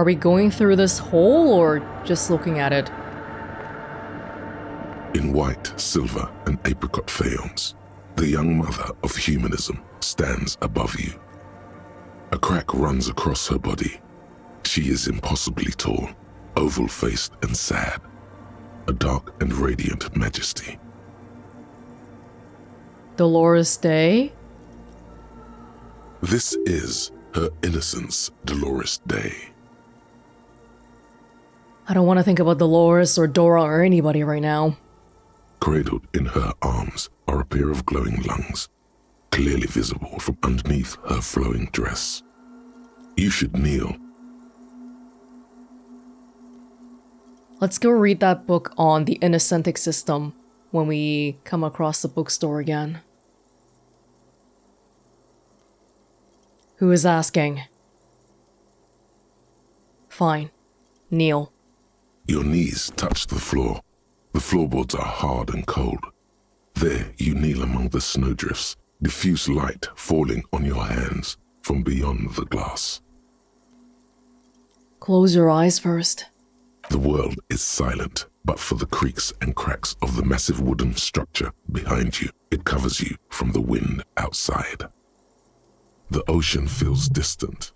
Are we going through this hole or just looking at it? In white, silver, and apricot faience, the young mother of humanism stands above you. A crack runs across her body. She is impossibly tall, oval-faced and sad, a dark and radiant majesty. Dolores Day? This is her innocence, Dolores Day. I don't want to think about Dolores or Dora or anybody right now. Cradled in her arms are a pair of glowing lungs, clearly visible from underneath her flowing dress. You should kneel. Let's go read that book on the Innocentic system when we come across the bookstore again. Who is asking? Fine. Kneel. Your knees touch the floor. The floorboards are hard and cold. There you kneel among the snowdrifts, diffuse light falling on your hands from beyond the glass. Close your eyes first. The world is silent, but for the creaks and cracks of the massive wooden structure behind you. It covers you from the wind outside. The ocean feels distant,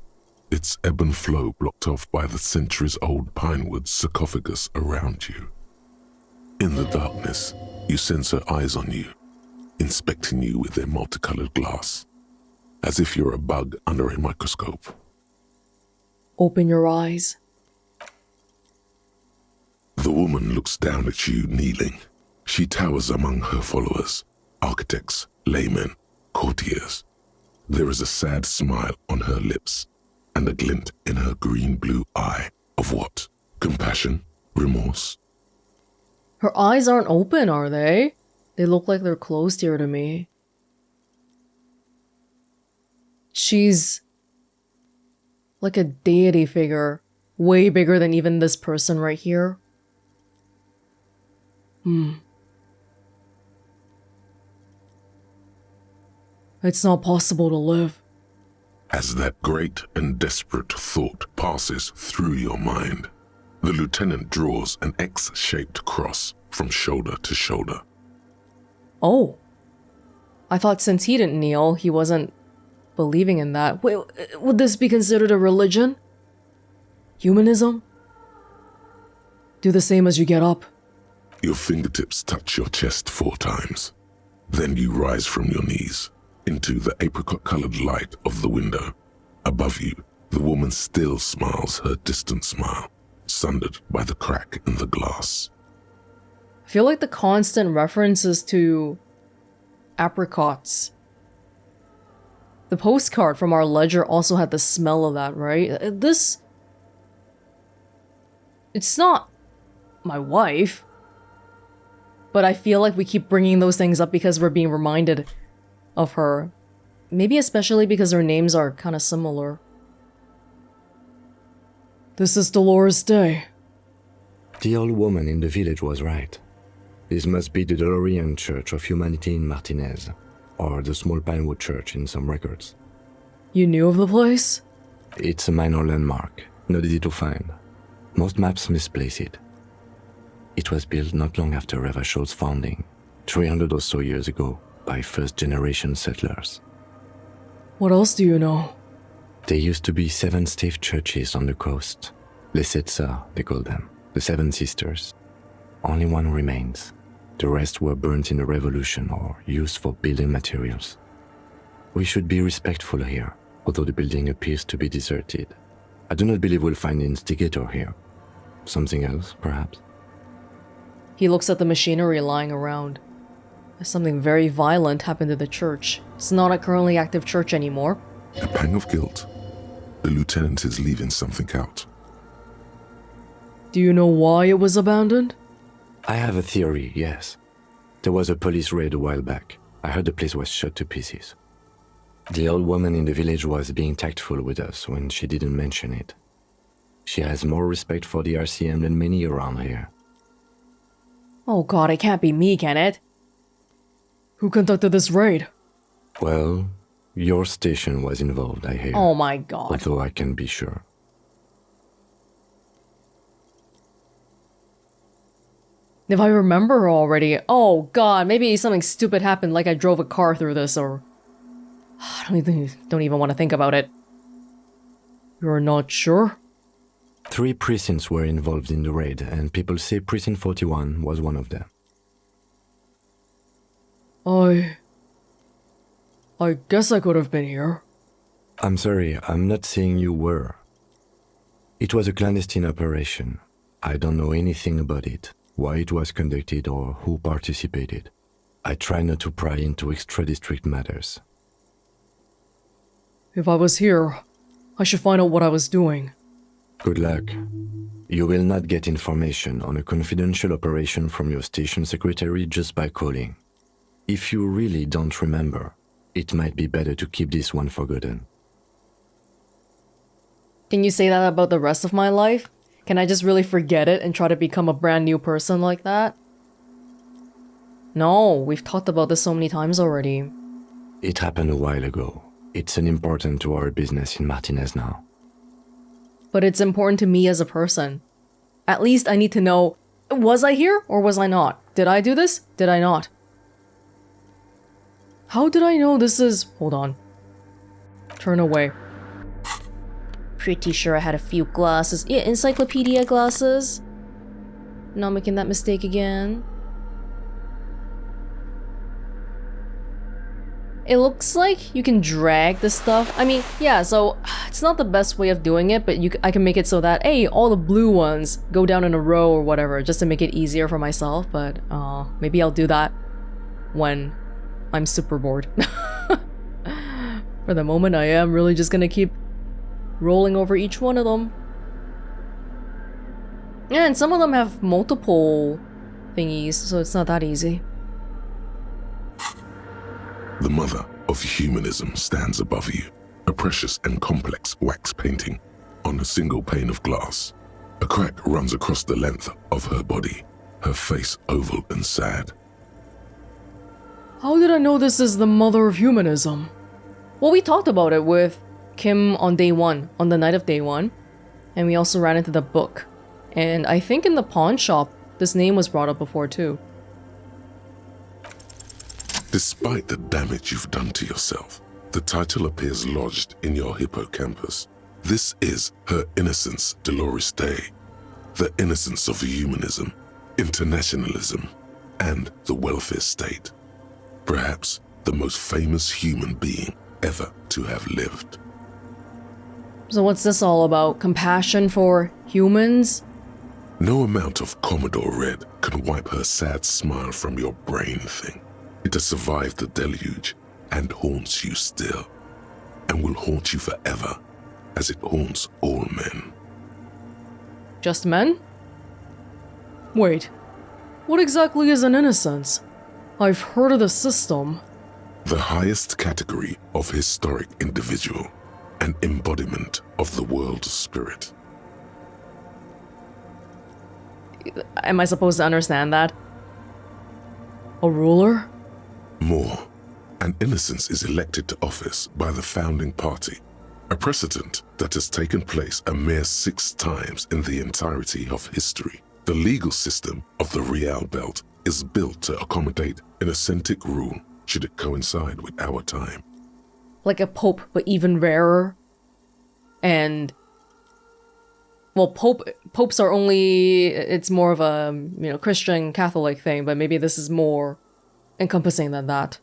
its ebb and flow blocked off by the centuries-old pinewood sarcophagus around you. In the darkness, you sense her eyes on you, inspecting you with their multicolored glass, as if you're a bug under a microscope. Open your eyes. The woman looks down at you kneeling. She towers among her followers, architects, laymen, courtiers. There is a sad smile on her lips and a glint in her green-blue eye of what? Compassion? Remorse? Her eyes aren't open, are they? They look like they're closed here to me. She's like a deity figure, way bigger than even this person right here. It's not possible to live. As that great and desperate thought passes through your mind, the lieutenant draws an X-shaped cross from shoulder to shoulder. Oh. I thought since he didn't kneel, he wasn't believing in that. Wait, would this be considered a religion? Humanism? Do the same as you get up. Your fingertips touch your chest 4 times. Then you rise from your knees into the apricot-colored light of the window. Above you, the woman still smiles her distant smile, sundered by the crack in the glass. I feel like the constant references to apricots. The postcard from our ledger also had the smell of that, right? It's not my wife, but I feel like we keep bringing those things up because we're being reminded of her. Maybe especially because their names are kind of similar. This is Dolores Day. The old woman in the village was right. This must be the Dolorian Church of Humanity in Martinez, or the small Pinewood Church in some records. You knew of the place? It's a minor landmark, not easy to find. Most maps misplace it. It was built not long after Revachol's founding, 300 or so years ago, by first-generation settlers. What else do you know? There used to be 7 stave churches on the coast. Lesetsa, they call them, the 7 Sisters. Only one remains. The rest were burnt in the revolution or used for building materials. We should be respectful here, although the building appears to be deserted. I do not believe we'll find the instigator here. Something else, perhaps? He looks at the machinery lying around. Something very violent happened to the church. It's not a currently active church anymore. A pang of guilt. The lieutenant is leaving something out. Do you know why it was abandoned? I have a theory, yes. There was a police raid a while back. I heard the place was shot to pieces. The old woman in the village was being tactful with us when she didn't mention it. She has more respect for the RCM than many around here. Oh god, it can't be me, can it? Who conducted this raid? Well, your station was involved, I hear. Oh my god. Although I can't be sure. If I remember already. Oh god, maybe something stupid happened like I drove a car through this or... I don't even want to think about it. You're not sure? 3 precincts were involved in the raid, and people say Precinct 41 was one of them. I guess I could have been here. I'm sorry, I'm not saying you were. It was a clandestine operation. I don't know anything about it, why it was conducted or who participated. I try not to pry into extra-district matters. If I was here, I should find out what I was doing. Good luck. You will not get information on a confidential operation from your station secretary just by calling. If you really don't remember, it might be better to keep this one forgotten. Can you say that about the rest of my life? Can I just really forget it and try to become a brand new person like that? No, we've talked about this so many times already. It happened a while ago. It's unimportant to our business in Martinez now. But it's important to me as a person. At least I need to know, was I here or was I not? Did I do this? Did I not? How did I know this is... Hold on. Turn away. Pretty sure I had a few glasses. Yeah, encyclopedia glasses. Not making that mistake again. It looks like you can drag the stuff. I mean, yeah, so it's not the best way of doing it, but I can make it so that, hey, all the blue ones go down in a row or whatever, just to make it easier for myself, but maybe I'll do that when I'm super bored. For the moment, I am really just gonna keep rolling over each one of them. Yeah, and some of them have multiple thingies, so it's not that easy. The mother of humanism stands above you, a precious and complex wax painting on a single pane of glass. A crack runs across the length of her body, her face oval and sad. How did I know this is the mother of humanism? Well, we talked about it with Kim on day 1, on the night of day 1, and we also ran into the book. And I think in the pawn shop, this name was brought up before too. Despite the damage you've done to yourself, the title appears lodged in your hippocampus. This is her innocence, Dolores Day, the innocence of humanism, internationalism, and the welfare state. Perhaps the most famous human being ever to have lived. So what's this all about? Compassion for humans? No amount of Commodore Red can wipe her sad smile from your brain thing. It has survived the deluge and haunts you still, and will haunt you forever, as it haunts all men. Just men? Wait, what exactly is an innocence? I've heard of the system. The highest category of historic individual, an embodiment of the world spirit. Am I supposed to understand that? A ruler? More, an innocence is elected to office by the founding party, a precedent that has taken place a mere 6 times in the entirety of history. The legal system of the Real Belt is built to accommodate an authentic rule should it coincide with our time. Like a pope, but even rarer. And... well, popes are only... it's more of a, Christian Catholic thing, but maybe this is more encompassing than that.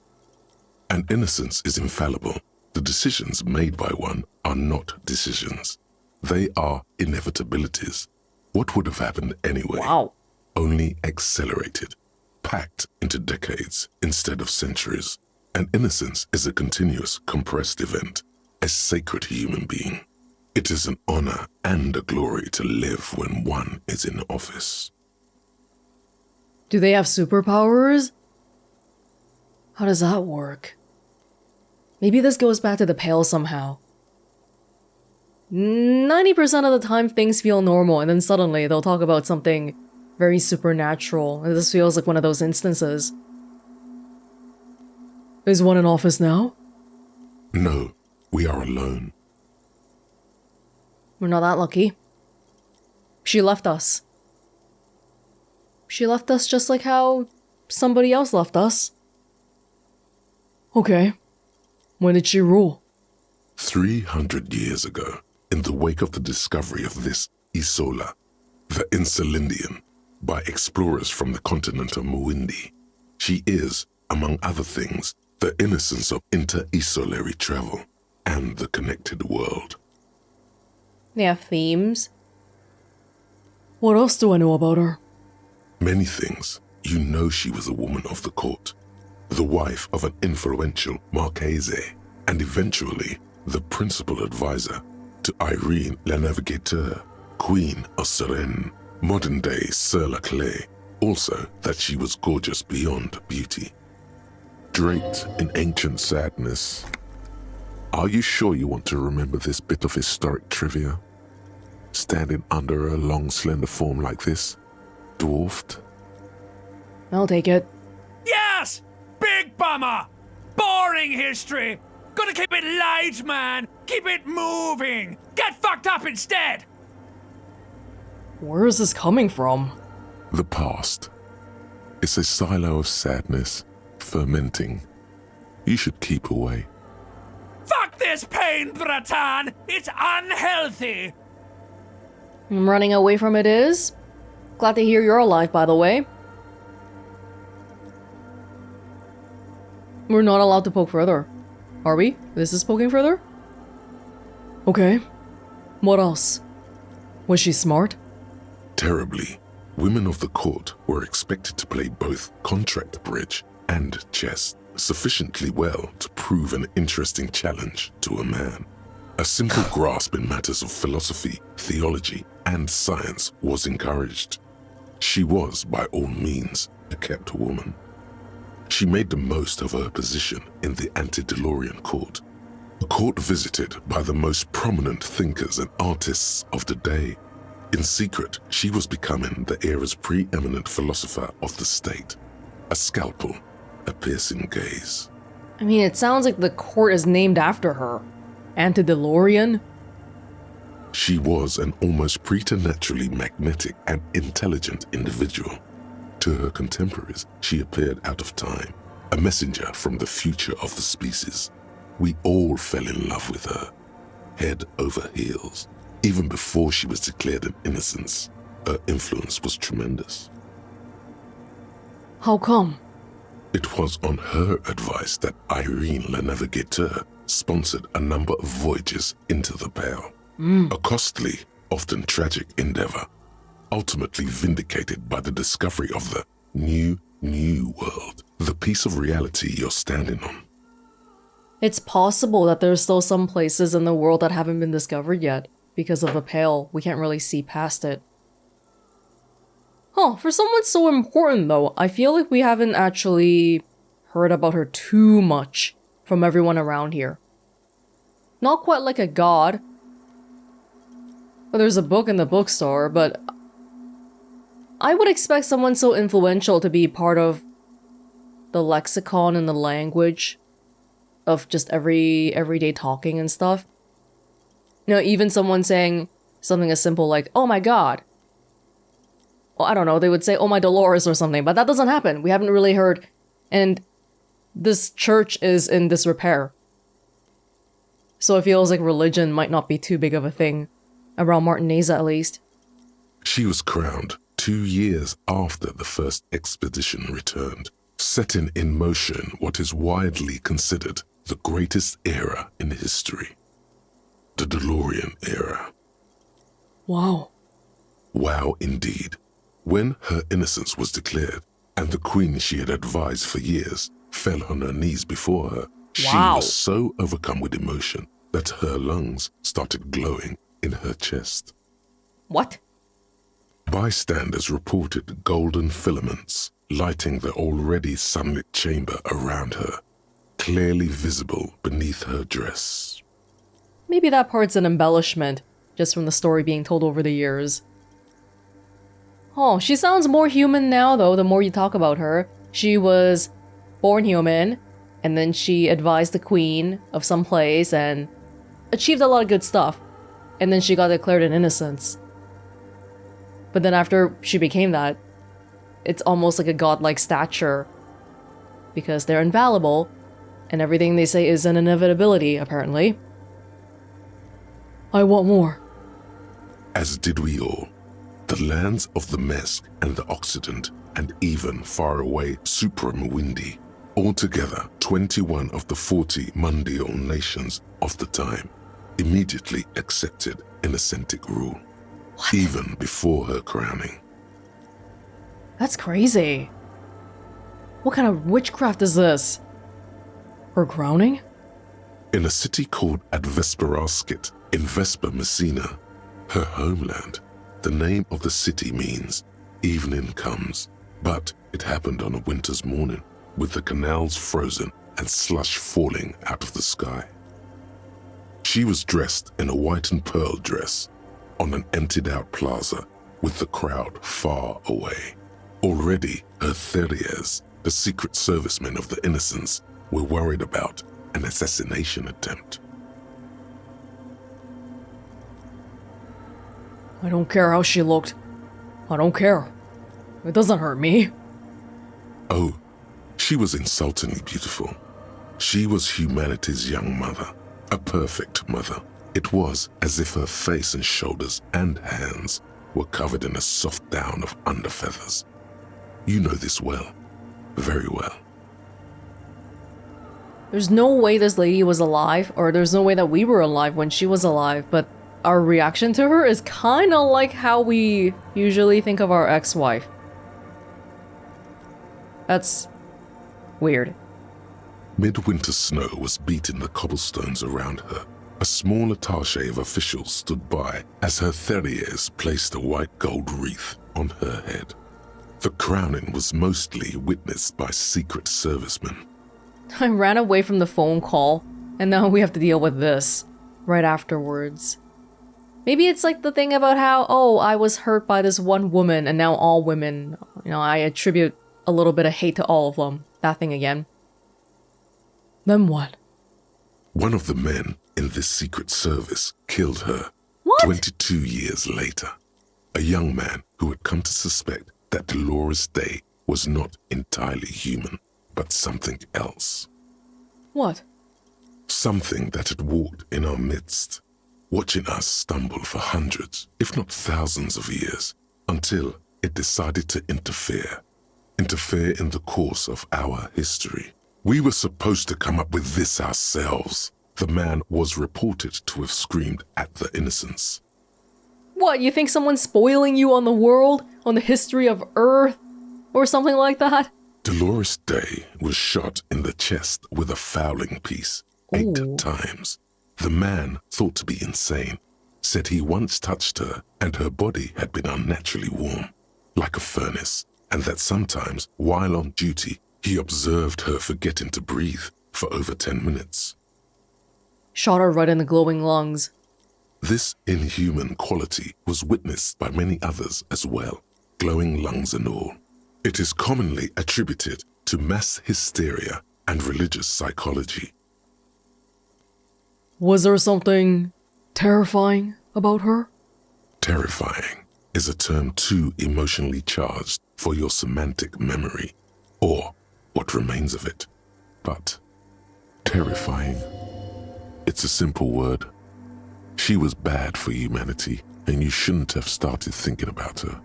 An innocence is infallible. The decisions made by one are not decisions. They are inevitabilities. What would have happened anyway? Wow. Only accelerated, packed into decades instead of centuries. An innocence is a continuous, compressed event, a sacred human being. It is an honor and a glory to live when one is in office. Do they have superpowers? How does that work? Maybe this goes back to the Pale somehow. 90% of the time things feel normal, and then suddenly they'll talk about something very supernatural. And this feels like one of those instances. Is one in office now? No, we are alone. We're not that lucky. She left us. She left us just like how somebody else left us. Okay. When did she rule? 300 years ago, in the wake of the discovery of this Isola, the Insulindian, by explorers from the continent of Muindi, she is, among other things, the innocence of inter-isolary travel and the connected world. They have themes. What else do I know about her? Many things. You know she was a woman of the court, the wife of an influential Marchese, and eventually the principal advisor to Irene La Navigateur, Queen of Suresnes, modern-day Sir La Clé. Also that she was gorgeous beyond beauty. Draped in ancient sadness. Are you sure you want to remember this bit of historic trivia? Standing under a long, slender form like this, dwarfed? I'll take it. Yes! Big bummer! Boring history! Gotta keep it light, man! Keep it moving! Get fucked up instead! Where is this coming from? The past. It's a silo of sadness, fermenting. You should keep away. Fuck this pain, Bratan! It's unhealthy! I'm running away from it is? Glad to hear you're alive, by the way. We're not allowed to poke further. Are we? This is poking further? Okay. What else? Was she smart? Terribly. Women of the court were expected to play both contract bridge and chess sufficiently well to prove an interesting challenge to a man. A simple grasp in matters of philosophy, theology, and science was encouraged. She was, by all means, a kept woman. She made the most of her position in the antediluvian court, a court visited by the most prominent thinkers and artists of the day. In secret, she was becoming the era's preeminent philosopher of the state. A scalpel, a piercing gaze. I mean, it sounds like the court is named after her. Antediluvian? She was an almost preternaturally magnetic and intelligent individual. To her contemporaries, she appeared out of time, a messenger from the future of the species. We all fell in love with her, head over heels. Even before she was declared an innocence, her influence was tremendous. How come? It was on her advice that Irene La Navigateur sponsored a number of voyages into the Pale. A costly, often tragic endeavor, ultimately vindicated by the discovery of the new world, the piece of reality you're standing on. It's possible that there's still some places in the world that haven't been discovered yet. Because of the Pale, we can't really see past it. Huh, for someone so important though, I feel like we haven't actually heard about her too much from everyone around here. Not quite like a god. Well, there's a book in the bookstore, but I would expect someone so influential to be part of the lexicon and the language of just everyday talking and stuff. You know, even someone saying something as simple like, oh my god. Well, I don't know, they would say, oh my Dolores or something, but that doesn't happen. We haven't really heard. And this church is in disrepair. So it feels like religion might not be too big of a thing. Around Martineza, at least. She was crowned 2 years after the first expedition returned, setting in motion what is widely considered the greatest era in history. The DeLorean era. Wow. Wow indeed. When her innocence was declared, and the queen she had advised for years fell on her knees before her, she was so overcome with emotion that her lungs started glowing in her chest. What? Bystanders reported golden filaments lighting the already sunlit chamber around her, clearly visible beneath her dress. Maybe that part's an embellishment, just from the story being told over the years. Oh, she sounds more human now, though, the more you talk about her. She was born human, and then she advised the queen of some place and achieved a lot of good stuff. And then she got declared an innocence. But then after she became that, it's almost like a godlike stature. Because they're infallible, and everything they say is an inevitability, apparently. I want more. As did we all. The lands of the Mesk and the Occident, and even far away Supramawindi, altogether 21 of the 40 mundial nations of the time, immediately accepted Innocentic rule, even before her crowning. That's crazy. What kind of witchcraft is this? Her crowning? In a city called Advesperaskit in Vesper Messina, her homeland, the name of the city means evening comes, but it happened on a winter's morning with the canals frozen and slush falling out of the sky. She was dressed in a white and pearl dress on an emptied-out plaza with the crowd far away. Already, her Theriers, the secret servicemen of the Innocents, were worried about an assassination attempt. I don't care how she looked. I don't care. It doesn't hurt me. Oh, she was insultingly beautiful. She was humanity's young mother, a perfect mother. It was as if her face and shoulders and hands were covered in a soft down of underfeathers. You know this well, very well. There's no way this lady was alive, or there's no way that we were alive when she was alive, but our reaction to her is kind of like how we usually think of our ex-wife. That's weird. Midwinter snow was beating the cobblestones around her. A small attaché of officials stood by as her Theriers placed a white gold wreath on her head. The crowning was mostly witnessed by secret servicemen. I ran away from the phone call, and now we have to deal with this right afterwards. Maybe it's like the thing about how, oh, I was hurt by this one woman, and now all women, I attribute a little bit of hate to all of them. That thing again. Then what? One of the men in this secret service killed her. What? 22 years later. A young man who had come to suspect that Dolores Day was not entirely human, but something else. What? Something that had walked in our midst, watching us stumble for hundreds, if not thousands of years, until it decided to interfere in the course of our history. We were supposed to come up with this ourselves. The man was reported to have screamed at the innocents. What, you think someone's spoiling you on the world? On the history of Earth? Or something like that? Dolores Day was shot in the chest with a fowling piece 8 Ooh. times. The man, thought to be insane, said he once touched her and her body had been unnaturally warm, like a furnace, and that sometimes, while on duty, he observed her forgetting to breathe for over 10 minutes. Shot her right in the glowing lungs. This inhuman quality was witnessed by many others as well, glowing lungs and all. It is commonly attributed to mass hysteria and religious psychology. Was there something terrifying about her? Terrifying is a term too emotionally charged for your semantic memory, or what remains of it. But terrifying, it's a simple word. She was bad for humanity, and you shouldn't have started thinking about her.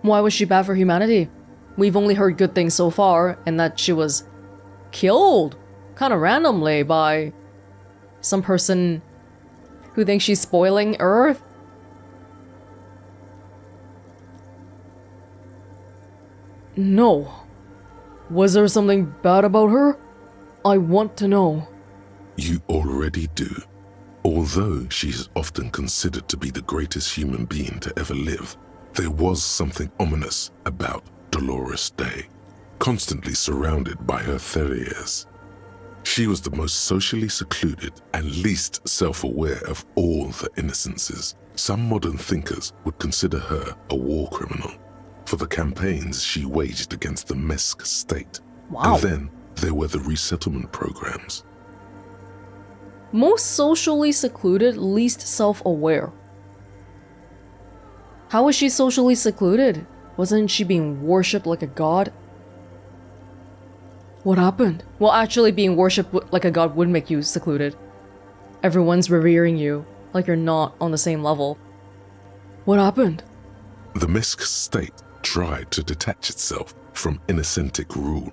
Why was she bad for humanity? We've only heard good things so far, and that she was killed kind of randomly by some person who thinks she's spoiling Earth. No. Was there something bad about her? I want to know. You already do. Although she is often considered to be the greatest human being to ever live, there was something ominous about Dolores Day, constantly surrounded by her Theriers. She was the most socially secluded and least self-aware of all the innocences. Some modern thinkers would consider her a war criminal for the campaigns she waged against the Mesk state. Wow. And then there were the resettlement programs. Most socially secluded, least self-aware. How is she socially secluded? Wasn't she being worshipped like a god? What happened? Well, actually being worshipped like a god would make you secluded. Everyone's revering you, like you're not on the same level. What happened? The Misk state tried to detach itself from innocentic rule.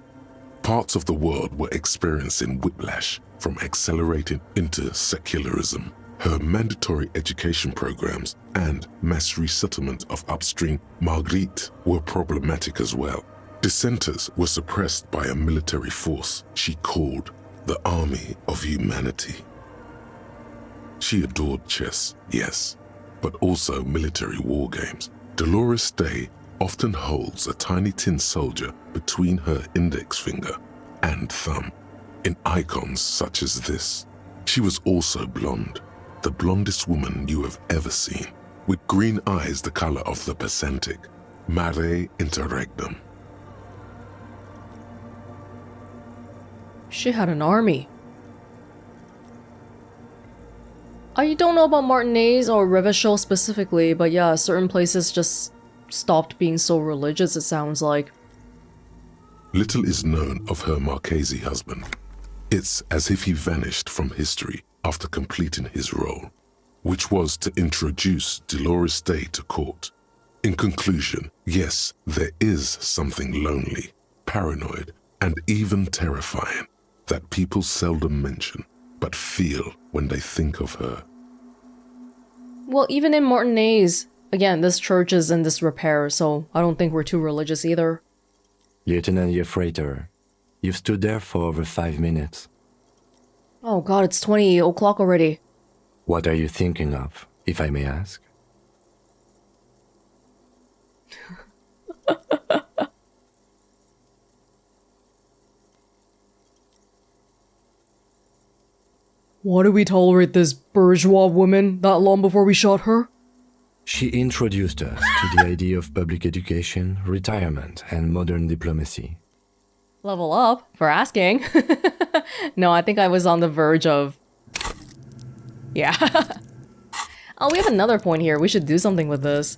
Parts of the world were experiencing whiplash from accelerating into secularism. Her mandatory education programs and mass resettlement of upstream Marguerite were problematic as well. Dissenters were suppressed by a military force she called the Army of Humanity. She adored chess, yes, but also military war games. Dolores Day often holds a tiny tin soldier between her index finger and thumb in icons such as this. She was also blonde, the blondest woman you have ever seen, with green eyes the color of the Pacific, Mare Interregnum. She had an army. I don't know about Martinez or Revachol specifically, but yeah, certain places just stopped being so religious, it sounds like. Little is known of her Marchese husband. It's as if he vanished from history after completing his role, which was to introduce Dolores Day to court. In conclusion, yes, there is something lonely, paranoid, and even terrifying that people seldom mention, but feel when they think of her. Well, even in Martinez, again, this church is in disrepair, so I don't think we're too religious either. Lieutenant Yefrater, you've stood there for over 5 minutes. Oh god, it's 20 o'clock already. What are you thinking of, if I may ask? Why do we tolerate this bourgeois woman that long before we shot her? She introduced us to the idea of public education, retirement, and modern diplomacy. Level up, for asking. No, I think I was on the verge of... Yeah. Oh, we have another point here. We should do something with this.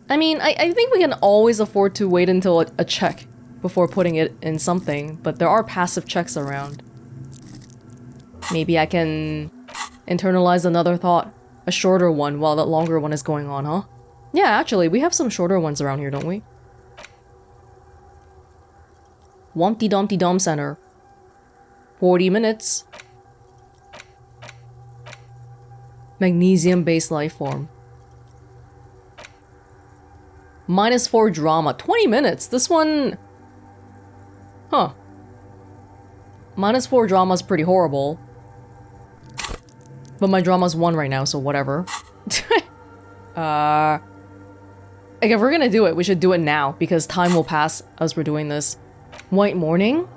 I mean, I think we can always afford to wait until a check before putting it in something, but there are passive checks around. Maybe I can internalize another thought. A shorter one while that longer one is going on, huh? Yeah, actually, we have some shorter ones around here, don't we? Wumpty Dumpty Dum Center. 40 minutes. Magnesium-based life form. -4 drama. 20 minutes. This one... Huh. -4 drama's pretty horrible. But my drama's 1 right now, so whatever. Like, if we're gonna do it, we should do it now, because time will pass as we're doing this. White morning?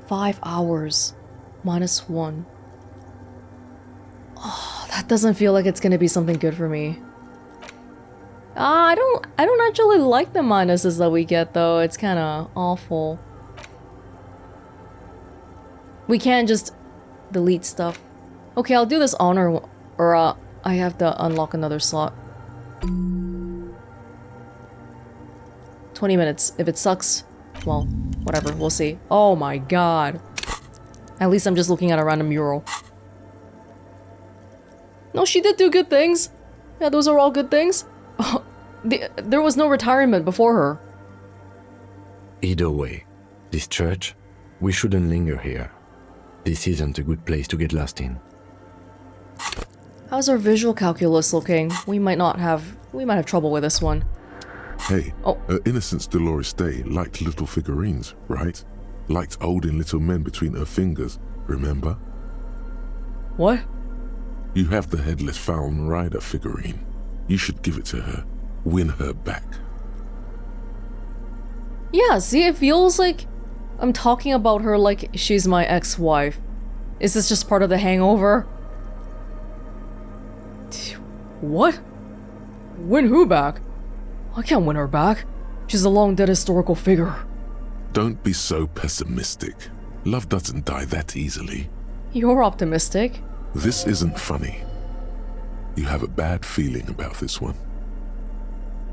5 hours. -1. Oh, that doesn't feel like it's gonna be something good for me. I don't actually like the minuses that we get, though. It's kind of awful. We can't just delete stuff. Okay, I'll do this honor, or I have to unlock another slot. 20 minutes. If it sucks, well, whatever, we'll see. Oh my god. At least I'm just looking at a random mural. No, she did do good things. Yeah, those are all good things. There was no retirement before her. Either way, this church, we shouldn't linger here. This isn't a good place to get lost in. How's our visual calculus looking? We might have trouble with this one. Hey, Oh. Her Innocence Dolores Day liked little figurines, right? Liked holding little men between her fingers, remember? What? You have the Headless Falcon Rider figurine. You should give it to her. Win her back. Yeah, see, it feels like I'm talking about her like she's my ex-wife. Is this just part of the hangover? What? Win who back? I can't win her back. She's a long-dead historical figure. Don't be so pessimistic. Love doesn't die that easily. You're optimistic. This isn't funny. You have a bad feeling about this one.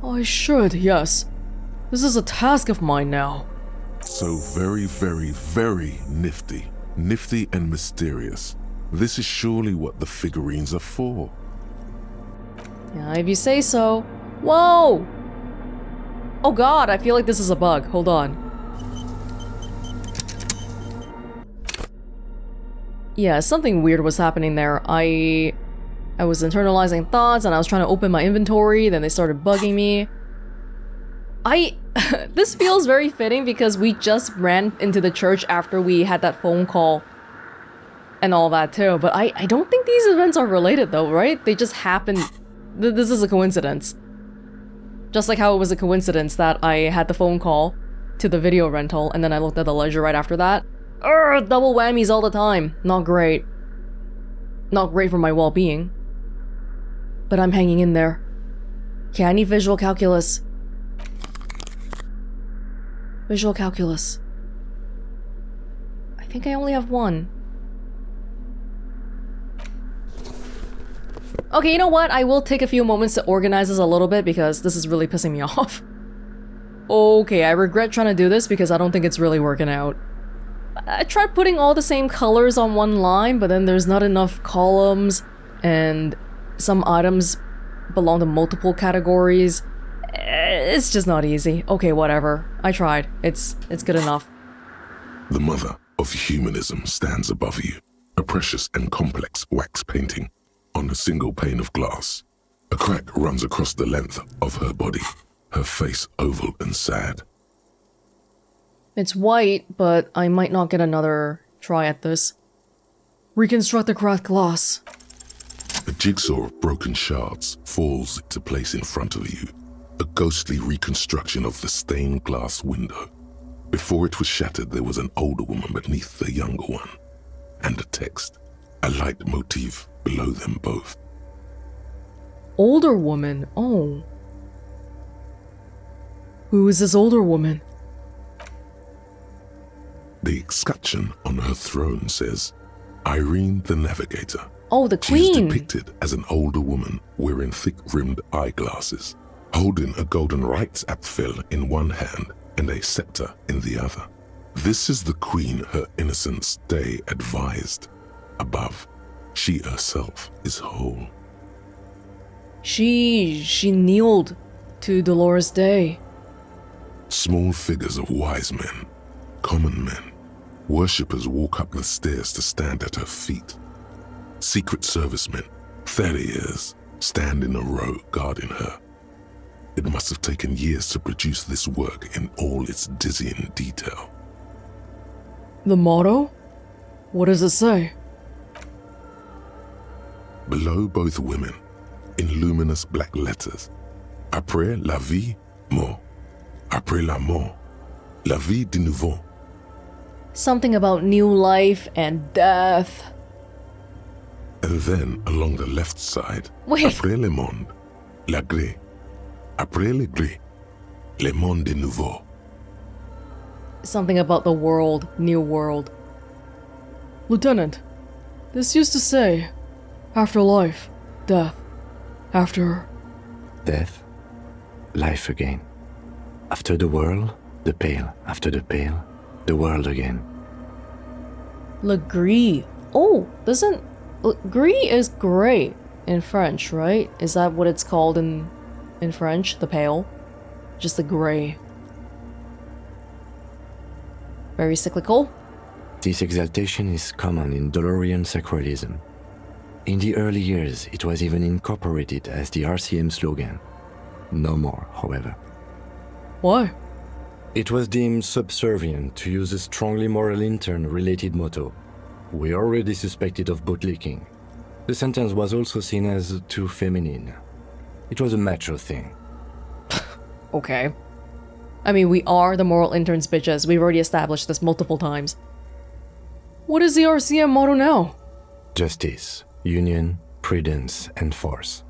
I should, yes. This is a task of mine now. So very, very, very nifty. Nifty and mysterious. This is surely what the figurines are for. Yeah, if you say so. Whoa! Oh god, I feel like this is a bug. Hold on. Yeah, something weird was happening there. I was internalizing thoughts and I was trying to open my inventory, then they started bugging me. This feels very fitting because we just ran into the church after we had that phone call and all that too, but I don't think these events are related though, right? They just happened. This is a coincidence. Just like how it was a coincidence that I had the phone call to the video rental and then I looked at the ledger right after that. Urgh, double whammies all the time. Not great. Not great for my well-being. But I'm hanging in there. Okay, I need visual calculus. Visual calculus. I think I only have one. Okay, you know what? I will take a few moments to organize this a little bit because this is really pissing me off. Okay, I regret trying to do this because I don't think it's really working out. I tried putting all the same colors on one line, but then there's not enough columns, and some items belong to multiple categories. It's just not easy. Okay, whatever. I tried. It's good enough. The mother of humanism stands above you, a precious and complex wax painting on a single pane of glass. A crack runs across the length of her body, her face oval and sad. It's white, but I might not get another try at this. Reconstruct the cracked glass. A jigsaw of broken shards falls into place in front of you, a ghostly reconstruction of the stained glass window. Before it was shattered, there was an older woman beneath the younger one, and a text, a light motif below them both. Older woman? Oh. Who is this older woman? The escutcheon on her throne says, Irene the Navigator. Oh, the She is queen! depicted as an older woman wearing thick-rimmed eyeglasses, holding a golden Reichsapfel in one hand and a scepter in the other. This is the queen her innocence day advised. Above, she herself is whole. She kneeled to Dolores Day. Small figures of wise men, common men, worshippers walk up the stairs to stand at her feet. Secret servicemen, farriers, stand in a row guarding her. It must have taken years to produce this work in all its dizzying detail. The motto? What does it say? Below both women, in luminous black letters, Après la vie, mort. Après la mort, la vie de nouveau. Something about new life and death. And then along the left side, Wait. Après le monde, la gré. Après le gré, le monde de nouveau. Something about the world, new world. Lieutenant, this used to say, after life, death. After... Death, life again. After the world, the pale. After the pale, the world again. Le gris. Oh, doesn't... Gris is gray in French, right? Is that what it's called in French? The pale? Just the gray. Very cyclical. This exaltation is common in Dolorian sacralism. In the early years, it was even incorporated as the RCM slogan. No more, however. Why? It was deemed subservient to use a strongly moral intern-related motto. We already suspected of bootlicking. The sentence was also seen as too feminine. It was a macho thing. Okay. I mean, we are the moral interns, bitches. We've already established this multiple times. What is the RCM motto now? Justice, union, prudence, and force.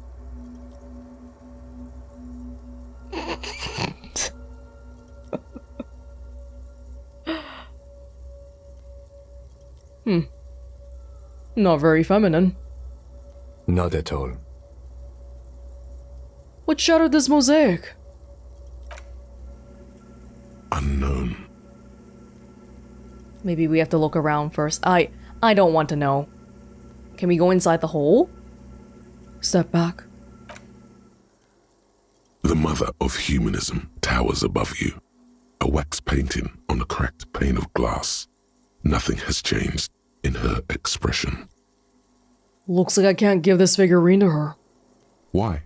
Not very feminine. Not at all. What shattered this mosaic? Unknown. Maybe we have to look around first. I don't want to know. Can we go inside the hole? Step back. The mother of humanism towers above you. A wax painting on a cracked pane of glass. Nothing has changed in her expression. Looks like I can't give this figurine to her. Why?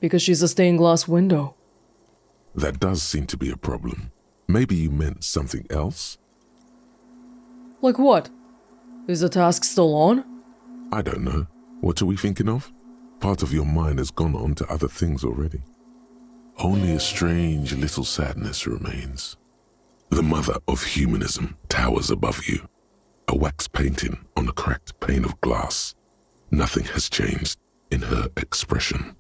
Because she's a stained glass window. That does seem to be a problem. Maybe you meant something else? Like what? Is the task still on? I don't know. What are we thinking of? Part of your mind has gone on to other things already. Only a strange little sadness remains. The mother of humanism towers above you. A wax painting on a cracked pane of glass. Nothing has changed in her expression.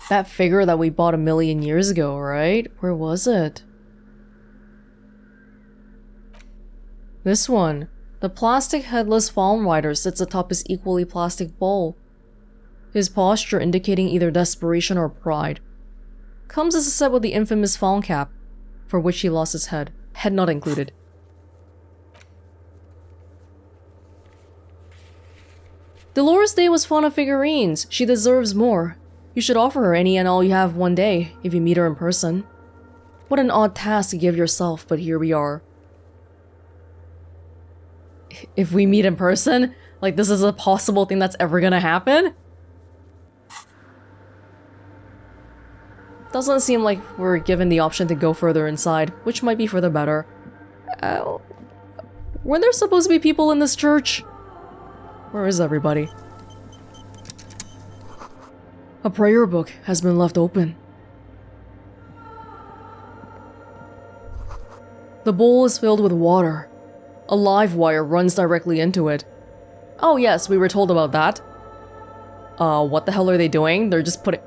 That figure that we bought 1,000,000 years ago, right? Where was it? This one. The plastic headless fawn rider sits atop his equally plastic bowl. His posture indicating either desperation or pride. Comes as a set with the infamous fawn cap, for which he lost his head. Head not included. Dolores Day was fond of figurines. She deserves more. You should offer her any and all you have one day, if you meet her in person. What an odd task to give yourself, but here we are. If we meet in person? Like, this is a possible thing that's ever gonna happen? Doesn't seem like we're given the option to go further inside, which might be for the better. Were there supposed to be people in this church? Where is everybody? A prayer book has been left open. The bowl is filled with water. A live wire runs directly into it. Oh yes, we were told about that. What the hell are they doing? They're just putting...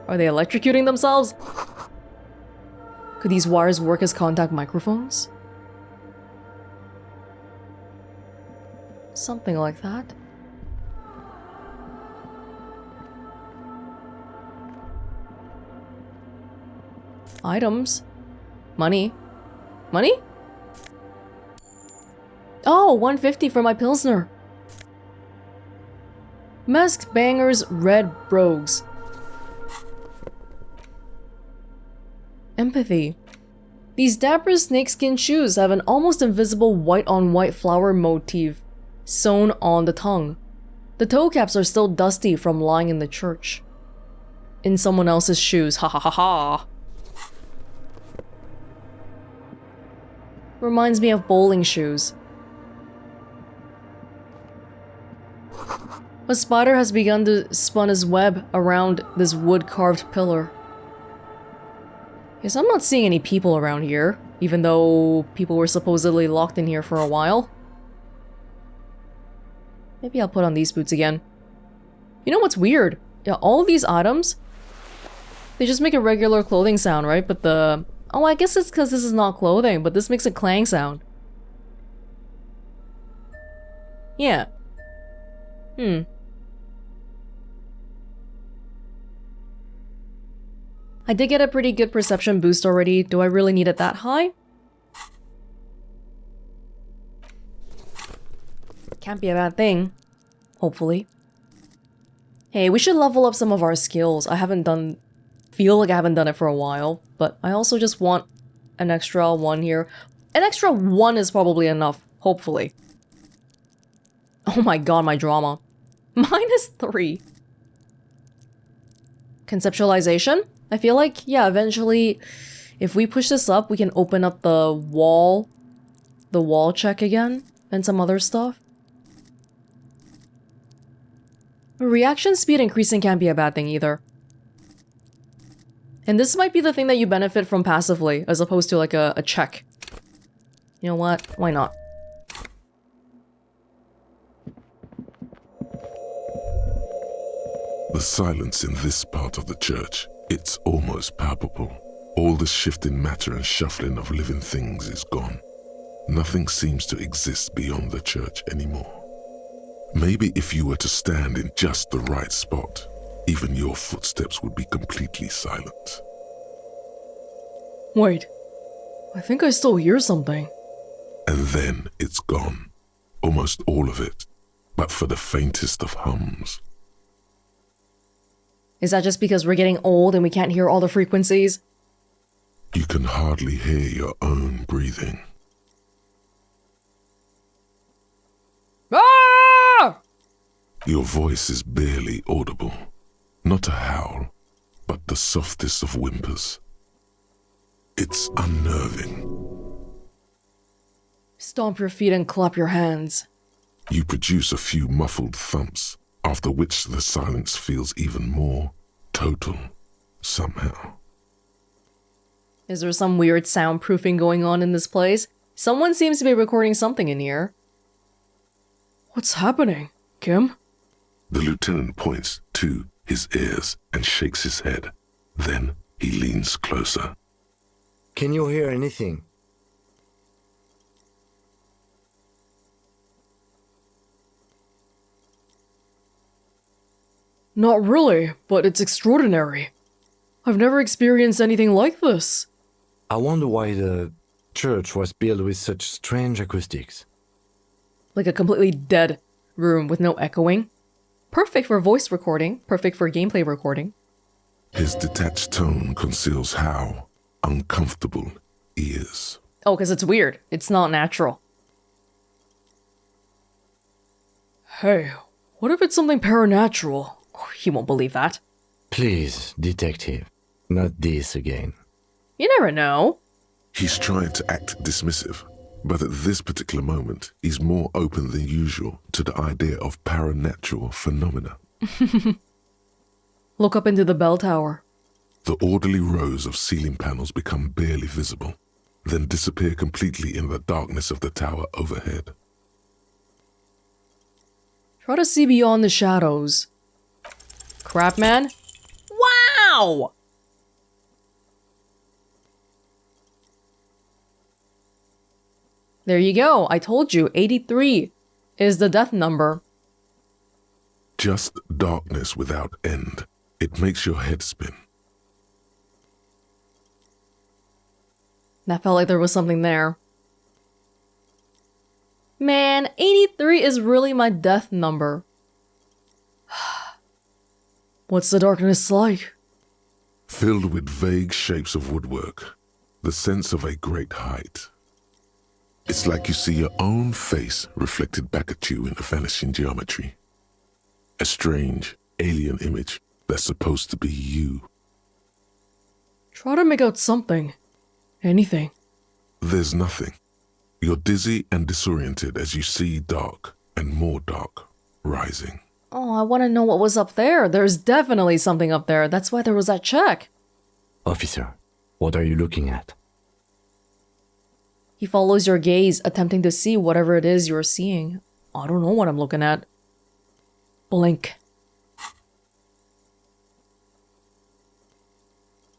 Are they electrocuting themselves? Could these wires work as contact microphones? Something like that. Items. Money. Money? Oh, 150 for my Pilsner. Masked Bangers Red Brogues. Empathy. These dapper snakeskin shoes have an almost invisible white-on-white flower motif sewn on the tongue. The toe caps are still dusty from lying in the church. In someone else's shoes, ha ha ha ha. Reminds me of bowling shoes. A spider has begun to spin his web around this wood-carved pillar. Yes, I'm not seeing any people around here, even though people were supposedly locked in here for a while. Maybe I'll put on these boots again. You know what's weird? Yeah, all of these items, they just make a regular clothing sound, right? But the... Oh, I guess it's because this is not clothing, but this makes a clang sound. Yeah. I did get a pretty good perception boost already. Do I really need it that high? Can't be a bad thing. Hopefully. Hey, we should level up some of our skills. Feel like I haven't done it for a while, but I also just want an extra one here. An extra one is probably enough, hopefully. Oh my god, my drama. -3. Conceptualization? I feel like, yeah, eventually, if we push this up, we can open up the wall check again, and some other stuff. Reaction speed increasing can't be a bad thing either. And this might be the thing that you benefit from passively, as opposed to like a check. You know what? Why not? The silence in this part of the church, it's almost palpable. All the shifting matter and shuffling of living things is gone. Nothing seems to exist beyond the church anymore. Maybe if you were to stand in just the right spot, even your footsteps would be completely silent. Wait, I think I still hear something. And then it's gone. Almost all of it, but for the faintest of hums. Is that just because we're getting old and we can't hear all the frequencies? You can hardly hear your own breathing. Ah! Your voice is barely audible. Not a howl, but the softest of whimpers. It's unnerving. Stomp your feet and clap your hands. You produce a few muffled thumps, after which the silence feels even more total, somehow. Is there some weird soundproofing going on in this place? Someone seems to be recording something in here. What's happening, Kim? The lieutenant points to his ears and shakes his head. Then he leans closer. Can you hear anything? Not really, but it's extraordinary. I've never experienced anything like this. I wonder why the church was built with such strange acoustics. Like a completely dead room with no echoing. Perfect for voice recording, perfect for gameplay recording. His detached tone conceals how uncomfortable he is. Oh, because it's weird. It's not natural. Hey, what if it's something paranatural? Oh, he won't believe that. Please, detective, not this again. You never know. He's trying to act dismissive, but at this particular moment, he's more open than usual to the idea of paranatural phenomena. Look up into the bell tower. The orderly rows of ceiling panels become barely visible, then disappear completely in the darkness of the tower overhead. Try to see beyond the shadows. Crap, man. Wow! There you go. I told you, 83 is the death number. Just darkness without end. It makes your head spin. That felt like there was something there. Man, 83 is really my death number. What's the darkness like? Filled with vague shapes of woodwork, the sense of a great height. It's like you see your own face reflected back at you in the vanishing geometry. A strange, alien image that's supposed to be you. Try to make out something. Anything. There's nothing. You're dizzy and disoriented as you see dark and more dark rising. Oh, I want to know what was up there. There's definitely something up there. That's why there was that check. Officer, what are you looking at? He follows your gaze, attempting to see whatever it is you're seeing. I don't know what I'm looking at. Blink.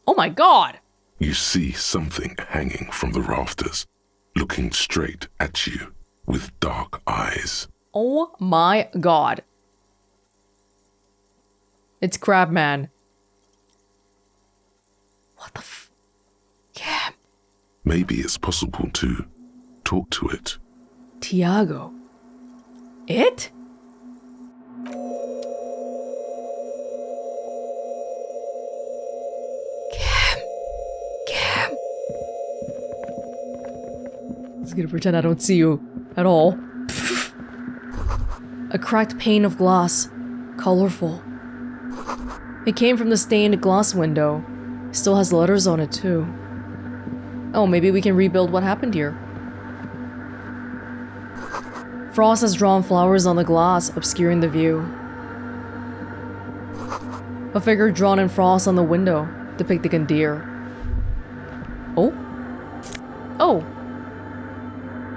Oh my god! You see something hanging from the rafters, looking straight at you with dark eyes. Oh my god. It's Crabman. What the f... Cam. Maybe it's possible to talk to it. Tiago. It? Cam. I'm just gonna pretend I don't see you at all. A cracked pane of glass. Colorful. It came from the stained glass window. Still has letters on it too. Oh, maybe we can rebuild what happened here. Frost has drawn flowers on the glass, obscuring the view. A figure drawn in frost on the window, depicting a deer. Oh? Oh!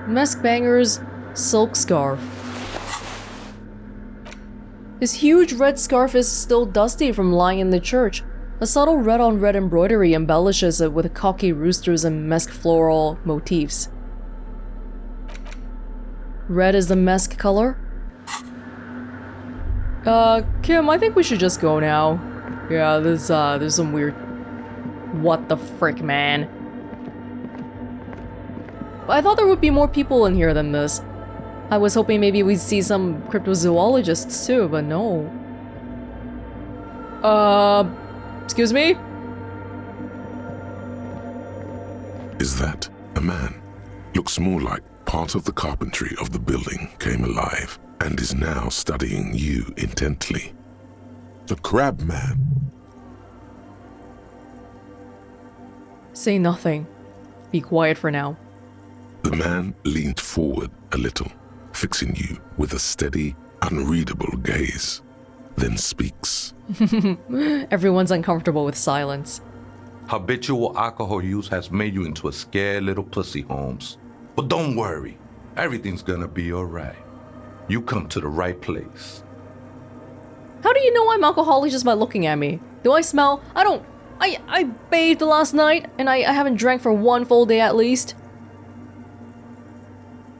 Mask Banger's silk scarf. His huge red scarf is still dusty from lying in the church. A subtle red-on-red embroidery embellishes it with cocky roosters and mesque floral motifs. Red is the mesque color? Kim, I think we should just go now. Yeah, there's some weird... What the frick, man? I thought there would be more people in here than this. I was hoping maybe we'd see some cryptozoologists too, but no. Excuse me? Is that a man? Looks more like part of the carpentry of the building came alive and is now studying you intently. The crab man. Say nothing. Be quiet for now. The man leaned forward a little, fixing you with a steady, unreadable gaze, then speaks. Everyone's uncomfortable with silence. Habitual alcohol use has made you into a scared little pussy, Holmes. But don't worry, everything's gonna be alright. You come to the right place. How do you know I'm alcoholic just by looking at me? Do I smell? I bathed last night, and I haven't drank for one full day at least.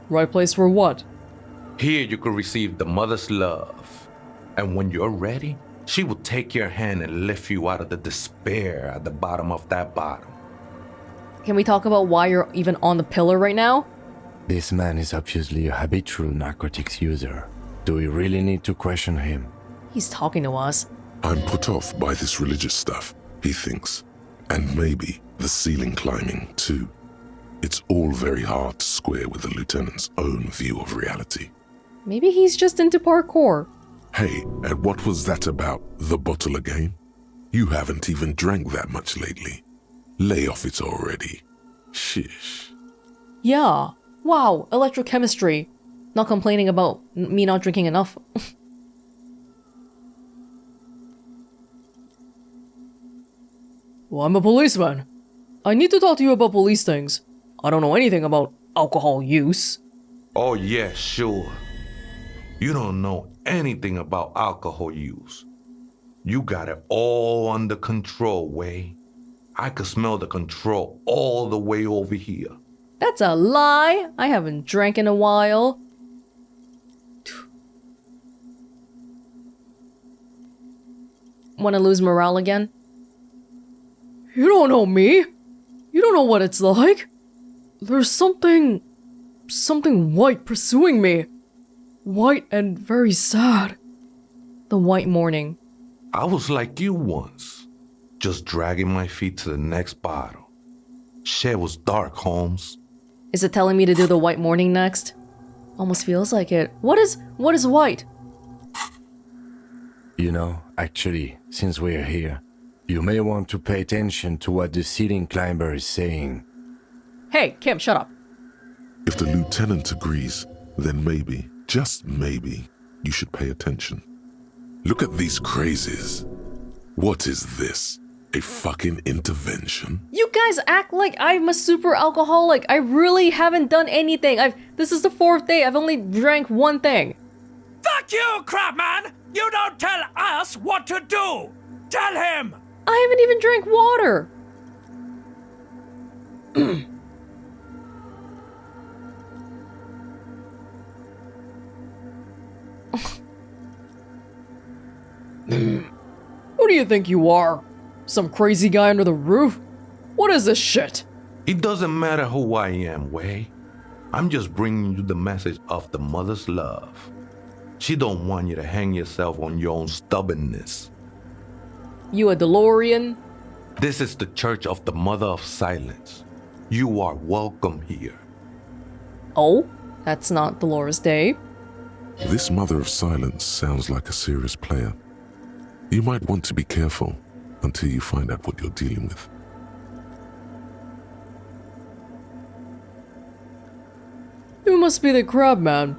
Right place for what? Here you can receive the mother's love. And when you're ready, she will take your hand and lift you out of the despair at the bottom of that bottle. Can we talk about why you're even on the pillar right now? This man is obviously a habitual narcotics user. Do we really need to question him? He's talking to us. I'm put off by this religious stuff, he thinks. And maybe the ceiling climbing, too. It's all very hard to square with the lieutenant's own view of reality. Maybe he's just into parkour. Hey, and what was that about the bottle again? You haven't even drank that much lately. Lay off it already. Shish. Yeah. Wow, electrochemistry. Not complaining about me not drinking enough. Well, I'm a policeman. I need to talk to you about police things. I don't know anything about alcohol use. Oh yeah, sure. You don't know anything about alcohol use. You got it all under control, Way. I could smell the control all the way over here. That's a lie. I haven't drank in a while. Wanna lose morale again? You don't know me. You don't know what it's like. There's something white pursuing me. White and very sad. The white morning. I was like you once, just dragging my feet to the next bottle. Shit was dark, Holmes. Is it telling me to do the white morning next? Almost feels like it. What is white? You know, actually, since we're here, you may want to pay attention to what the ceiling climber is saying. Hey, Kim, shut up. If the lieutenant agrees, then maybe, just maybe, you should pay attention. Look at these crazies. What is this? A fucking intervention? You guys act like I'm a super alcoholic. I really haven't done anything. This is the 4th day. I've only drank one thing. Fuck you, crabman! You don't tell us what to do! Tell him! I haven't even drank water. Who do you think you are? Some crazy guy under the roof? What is this shit? It doesn't matter who I am, Way. I'm just bringing you the message of the mother's love. She don't want you to hang yourself on your own stubbornness. You a DeLorean? This is the Church of the Mother of Silence. You are welcome here. Oh, that's not Dolores Day. This Mother of Silence sounds like a serious player. You might want to be careful until you find out what you're dealing with. You must be the crab man.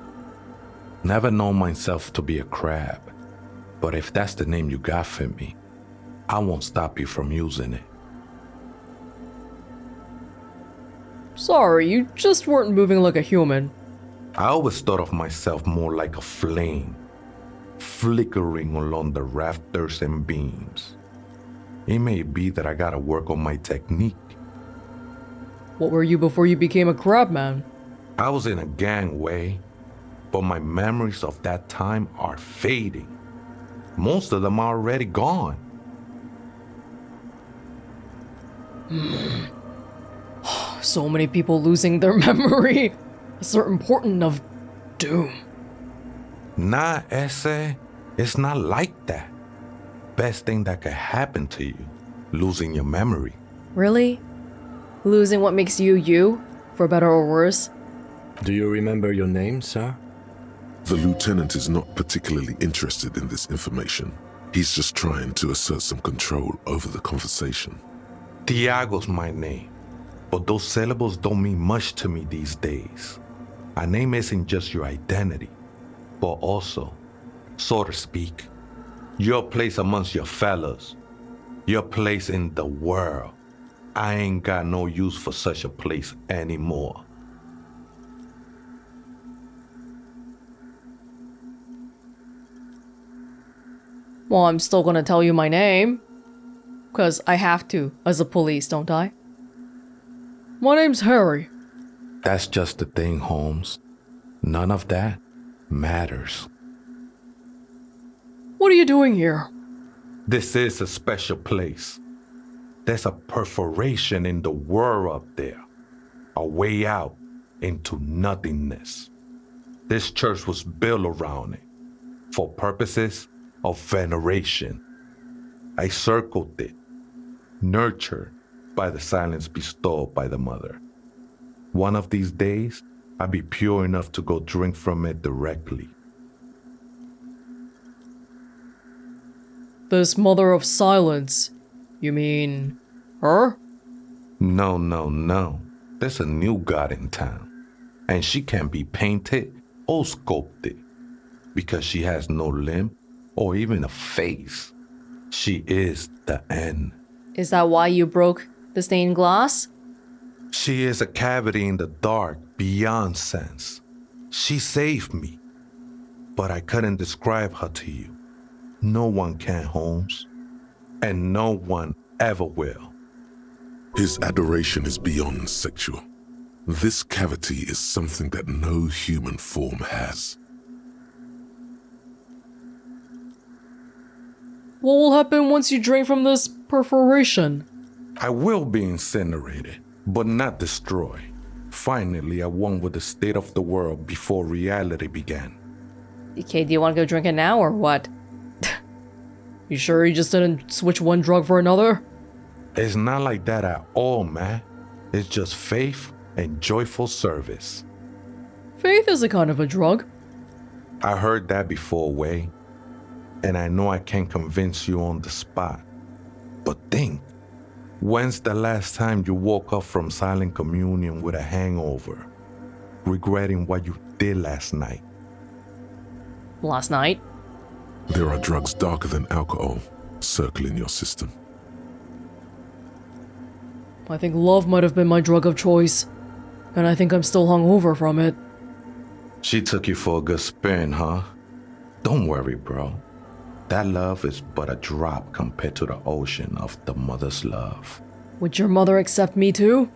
Never known myself to be a crab, but if that's the name you got for me, I won't stop you from using it. Sorry, you just weren't moving like a human. I always thought of myself more like a flame, flickering along the rafters and beams. It may be that I gotta work on my technique. What were you before you became a crab man? I was in a gang, Way, but my memories of that time are fading. Most of them are already gone. So many people losing their memory. A certain portent of doom. Nah, Ese, it's not like that. Best thing that could happen to you, losing your memory. Really? Losing what makes you you, for better or worse? Do you remember your name, sir? The lieutenant is not particularly interested in this information. He's just trying to assert some control over the conversation. Tiago's my name, but those syllables don't mean much to me these days. A name isn't just your identity, but also, so to speak, your place amongst your fellows, your place in the world. I ain't got no use for such a place anymore. Well, I'm still gonna tell you my name. Because I have to, as a police, don't I? My name's Harry. That's just the thing, Holmes. None of that matters. What are you doing here? This is a special place. There's a perforation in the world up there. A way out into nothingness. This church was built around it for purposes of veneration. I circled it, nurtured by the silence bestowed by the mother. One of these days, I'll be pure enough to go drink from it directly. This mother of silence. You mean her? No. There's a new god in town, and she can't be painted or sculpted because she has no limb or even a face. She is the end. Is that why you broke the stained glass? She is a cavity in the dark beyond sense. She saved me, but I couldn't describe her to you. No one can, Holmes, and no one ever will. His adoration is beyond sexual. This cavity is something that no human form has. What will happen once you drink from this perforation? I will be incinerated, but not destroyed. Finally, I won with the state of the world before reality began. Okay, do you want to go drink it now or what? You sure you just didn't switch one drug for another? It's not like that at all, man. It's just faith and joyful service. Faith is a kind of a drug. I heard that before, Way. And I know I can't convince you on the spot. But think, when's the last time you woke up from silent communion with a hangover, regretting what you did last night? Last night? There are drugs darker than alcohol circling your system. I think love might have been my drug of choice. And I think I'm still hungover from it. She took you for a good spin, huh? Don't worry, bro. That love is but a drop compared to the ocean of the mother's love. Would your mother accept me too?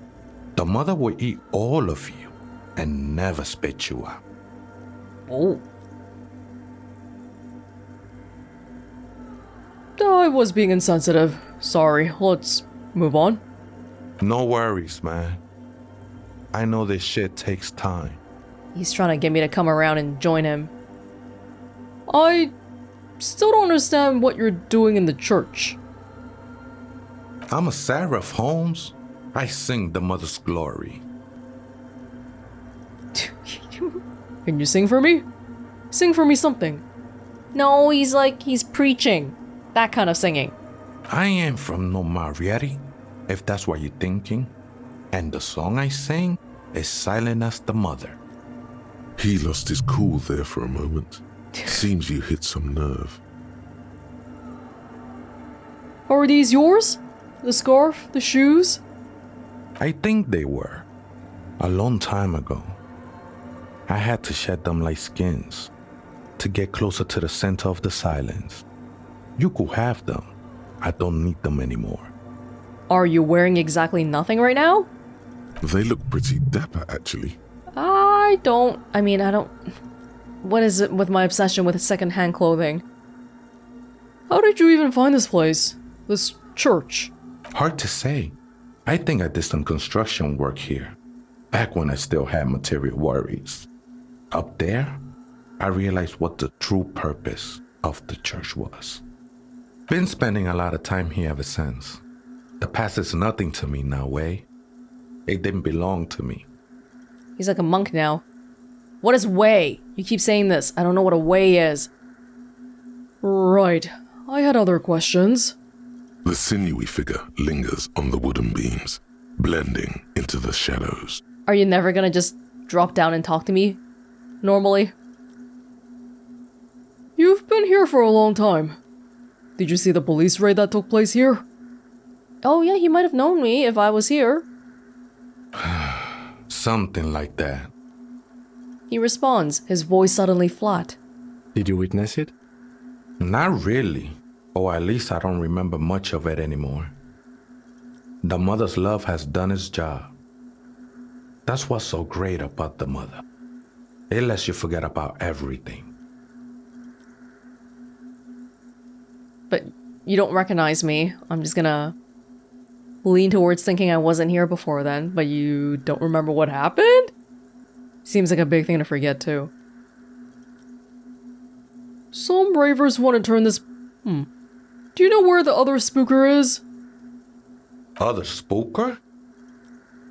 The mother will eat all of you and never spit you out. Oh. I was being insensitive. Sorry, let's move on. No worries, man. I know this shit takes time. He's trying to get me to come around and join him. I still don't understand what you're doing in the church. I'm a seraph, Holmes. I sing the mother's glory. Can you sing for me? Sing for me something. No, he's preaching. That kind of singing. I ain't from no Mariette, if that's what you're thinking. And the song I sing is silent as the mother. He lost his cool there for a moment. Seems you hit some nerve. Are these yours? The scarf? The shoes? I think they were. A long time ago. I had to shed them like skins to get closer to the center of the silence. You could have them. I don't need them anymore. Are you wearing exactly nothing right now? They look pretty dapper, actually. I don't. What is it with my obsession with secondhand clothing? How did you even find this place? This church? Hard to say. I think I did some construction work here, back when I still had material worries. Up there, I realized what the true purpose of the church was. Been spending a lot of time here ever since. The past is nothing to me now, eh? It didn't belong to me. He's like a monk now. What is way? You keep saying this. I don't know what a way is. Right. I had other questions. The sinewy figure lingers on the wooden beams, blending into the shadows. Are you never gonna just drop down and talk to me? Normally? You've been here for a long time. Did you see the police raid that took place here? Oh yeah, he might have known me if I was here. Something like that. He responds, his voice suddenly flat. Did you witness it? Not really. Or at least I don't remember much of it anymore. The mother's love has done its job. That's what's so great about the mother. It lets you forget about everything. But you don't recognize me. I'm just gonna lean towards thinking I wasn't here before then, but you don't remember what happened? Seems like a big thing to forget too. Some ravers want to turn this... Do you know where the other spooker is? Other spooker?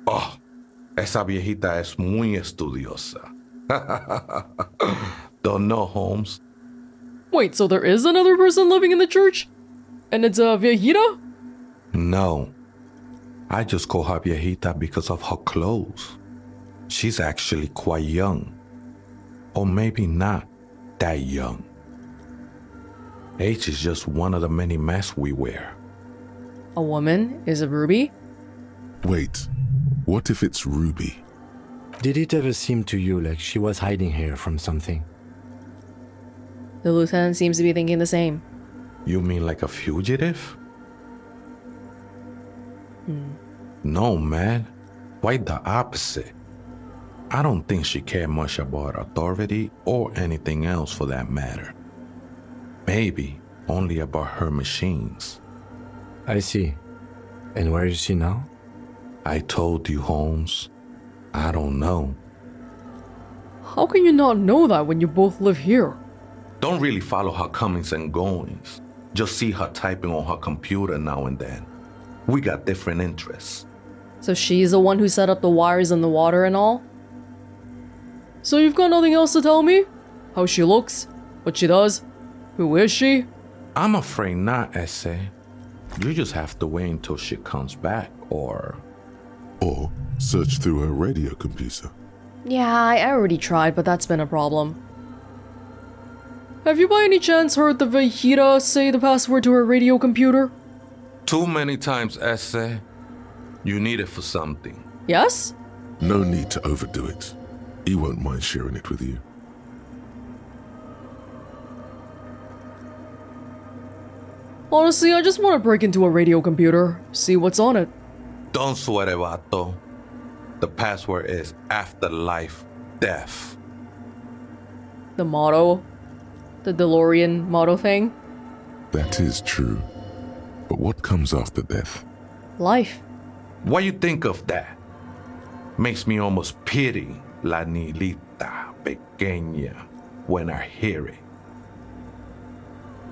Oh, esa viejita es muy estudiosa. Don't know, Holmes. Wait, so there is another person living in the church? And it's a viejita? No. I just call her viejita because of her clothes. She's actually quite young. Or maybe not that young. Age is just one of the many masks we wear. A woman is a ruby? Wait, what if it's Ruby? Did it ever seem to you like she was hiding here from something? The lieutenant seems to be thinking the same. You mean like a fugitive? No, man. Quite the opposite. I don't think she cared much about authority or anything else for that matter. Maybe only about her machines. I see. And where is she now? I told you, Holmes. I don't know. How can you not know that when you both live here? Don't really follow her comings and goings. Just see her typing on her computer now and then. We got different interests. So she's the one who set up the wires in the water and all? So you've got nothing else to tell me? How she looks? What she does? Who is she? I'm afraid not, Essay. You just have to wait until she comes back, or search through her radio computer. Yeah, I already tried, but that's been a problem. Have you by any chance heard the Vejita say the password to her radio computer? Too many times, Essay. You need it for something. Yes? No need to overdo it. He won't mind sharing it with you. Honestly, I just want to break into a radio computer, see what's on it. Don't sweat it, vato. The password is afterlife death. The motto? The DeLorean motto thing? That is true. But what comes after death? Life. What you think of that? Makes me almost pity la niñita pequeña when I hear it.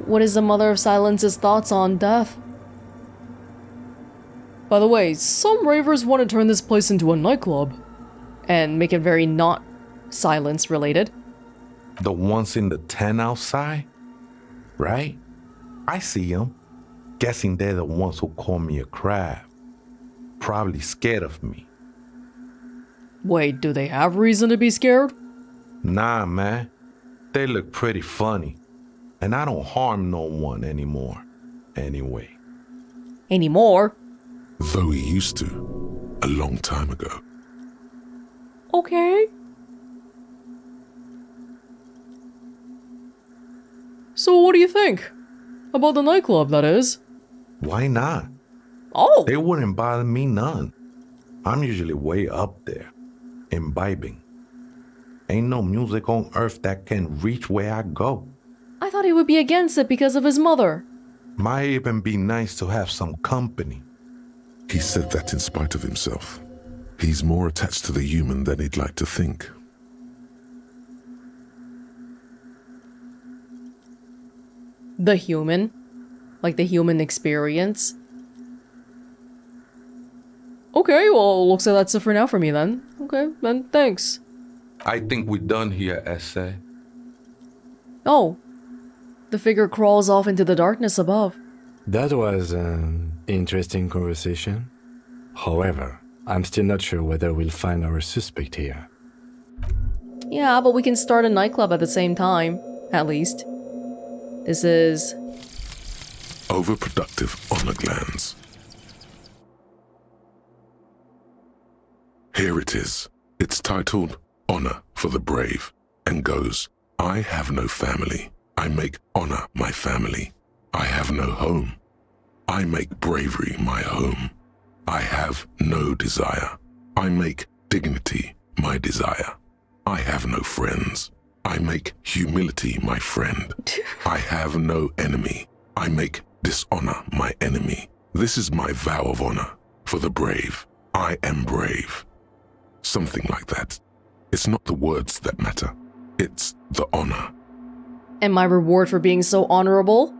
What is the Mother of Silence's thoughts on death? By the way, some ravers want to turn this place into a nightclub and make it very not silence related. The ones in the tent outside? Right? I see them. Guessing they're the ones who call me a crab. Probably scared of me. Wait, do they have reason to be scared? Nah, man. They look pretty funny. And I don't harm no one anymore. Anyway. Anymore? Though he used to, a long time ago. Okay. So what do you think? About the nightclub, that is. Why not? Oh! They wouldn't bother me none. I'm usually way up there, imbibing. Ain't no music on earth that can reach where I go. I thought he would be against it because of his mother. Might even be nice to have some company. He said that in spite of himself. He's more attached to the human than he'd like to think. The human? Like the human experience? Okay, well, looks like that's it for now for me then. Okay, then thanks. I think we're done here, Essay. Oh. The figure crawls off into the darkness above. That was an interesting conversation. However, I'm still not sure whether we'll find our suspect here. Yeah, but we can start a nightclub at the same time. At least. This is... Overproductive honor glands. Here it is. It's titled Honor for the Brave and goes, I have no family. I make honor my family. I have no home. I make bravery my home. I have no desire. I make dignity my desire. I have no friends. I make humility my friend. I have no enemy. I make dishonor my enemy. This is my vow of honor for the brave. I am brave. Something like that. It's not the words that matter. It's the honor. And my reward for being so honorable?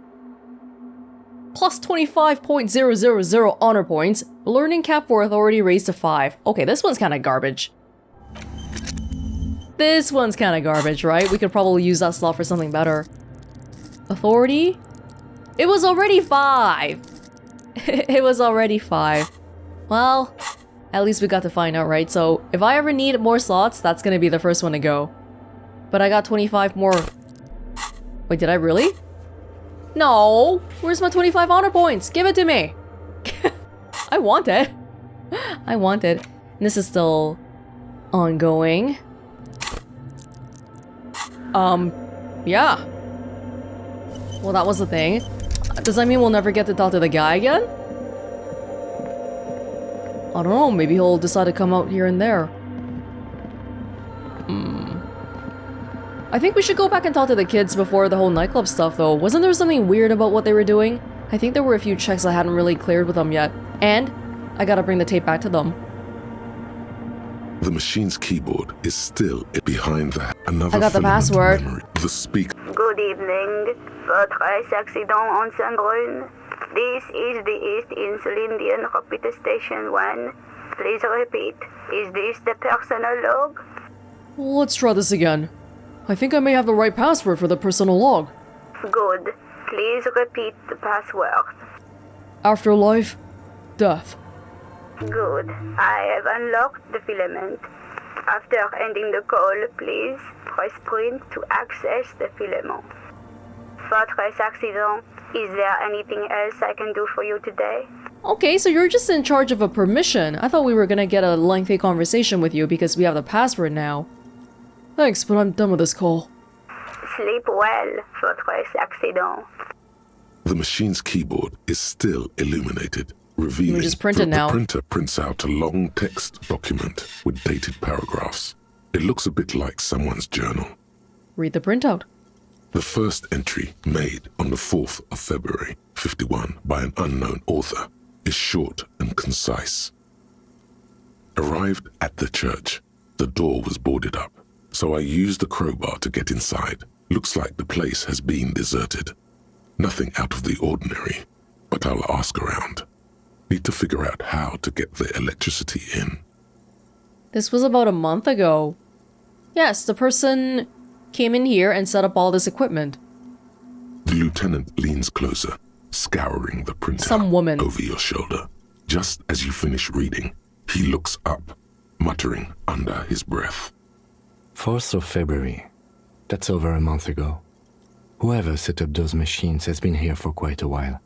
Plus 25.000 honor points. Learning cap for authority raised to 5. Okay, this one's kind of garbage. This one's kind of garbage, right? We could probably use that slot for something better. Authority? It was already 5! It was already 5. Well, at least we got to find out, right? So, if I ever need more slots, that's gonna be the first one to go. But I got 25 more... Wait, did I really? No! Where's my 25 honor points? Give it to me! I want it. I want it. And this is still... ongoing. Yeah. Well, that was the thing. Does that mean we'll never get to talk to the guy again? I don't know, maybe he'll decide to come out here and there. I think we should go back and talk to the kids before the whole nightclub stuff, though. Wasn't there something weird about what they were doing? I think there were a few checks I hadn't really cleared with them yet. And I gotta bring the tape back to them. The machine's keyboard is still behind the... Another I got the filament password. memory. The speaker... Good evening. Votre accident en Saint-Brun. This is the East Insulindian Repeater Station 1. Please repeat. Is this the personal log? Let's try this again. I think I may have the right password for the personal log. Good. Please repeat the password. Afterlife, death. Good. I have unlocked the filament. After ending the call, please press print to access the filament. Votre accident. Is there anything else I can do for you today? Okay, so you're just in charge of a permission. I thought we were gonna get a lengthy conversation with you because we have the password now. Thanks, but I'm done with this call. Sleep well, votre accident. The machine's keyboard is still illuminated, revealing just print it that now. the printer prints out a long text document with dated paragraphs. It looks a bit like someone's journal. Read the printout. The first entry, made on the 4th of February, 51, by an unknown author, is short and concise. Arrived at the church. The door was boarded up, so I used the crowbar to get inside. Looks like the place has been deserted. Nothing out of the ordinary, but I'll ask around. Need to figure out how to get the electricity in. This was about a month ago. Yes, the person came in here and set up all this equipment. The lieutenant leans closer, scouring the printout Some woman. over your shoulder. Just as you finish reading, he looks up, muttering under his breath. 4th of February. That's over a month ago. Whoever set up those machines has been here for quite a while.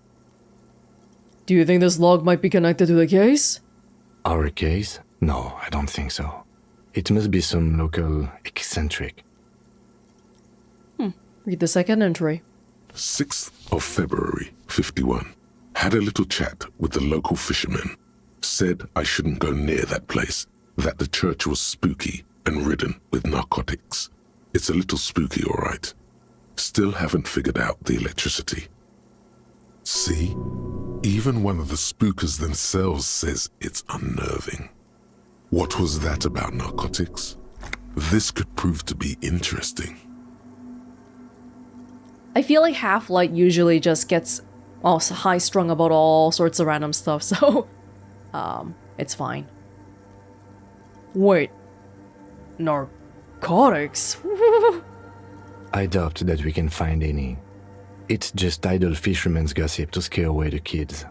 Do you think this log might be connected to the case? Our case? No, I don't think so. It must be some local eccentric. Read the second entry. 6th of February, 51. Had a little chat with the local fishermen. Said I shouldn't go near that place, that the church was spooky and ridden with narcotics. It's a little spooky, all right. Still haven't figured out the electricity. See? Even one of the spookers themselves says it's unnerving. What was that about narcotics? This could prove to be interesting. I feel like Half-Light usually just gets high-strung about all sorts of random stuff, so it's fine. Wait. Narcotics? I doubt that we can find any. It's just idle fisherman's gossip to scare away the kids.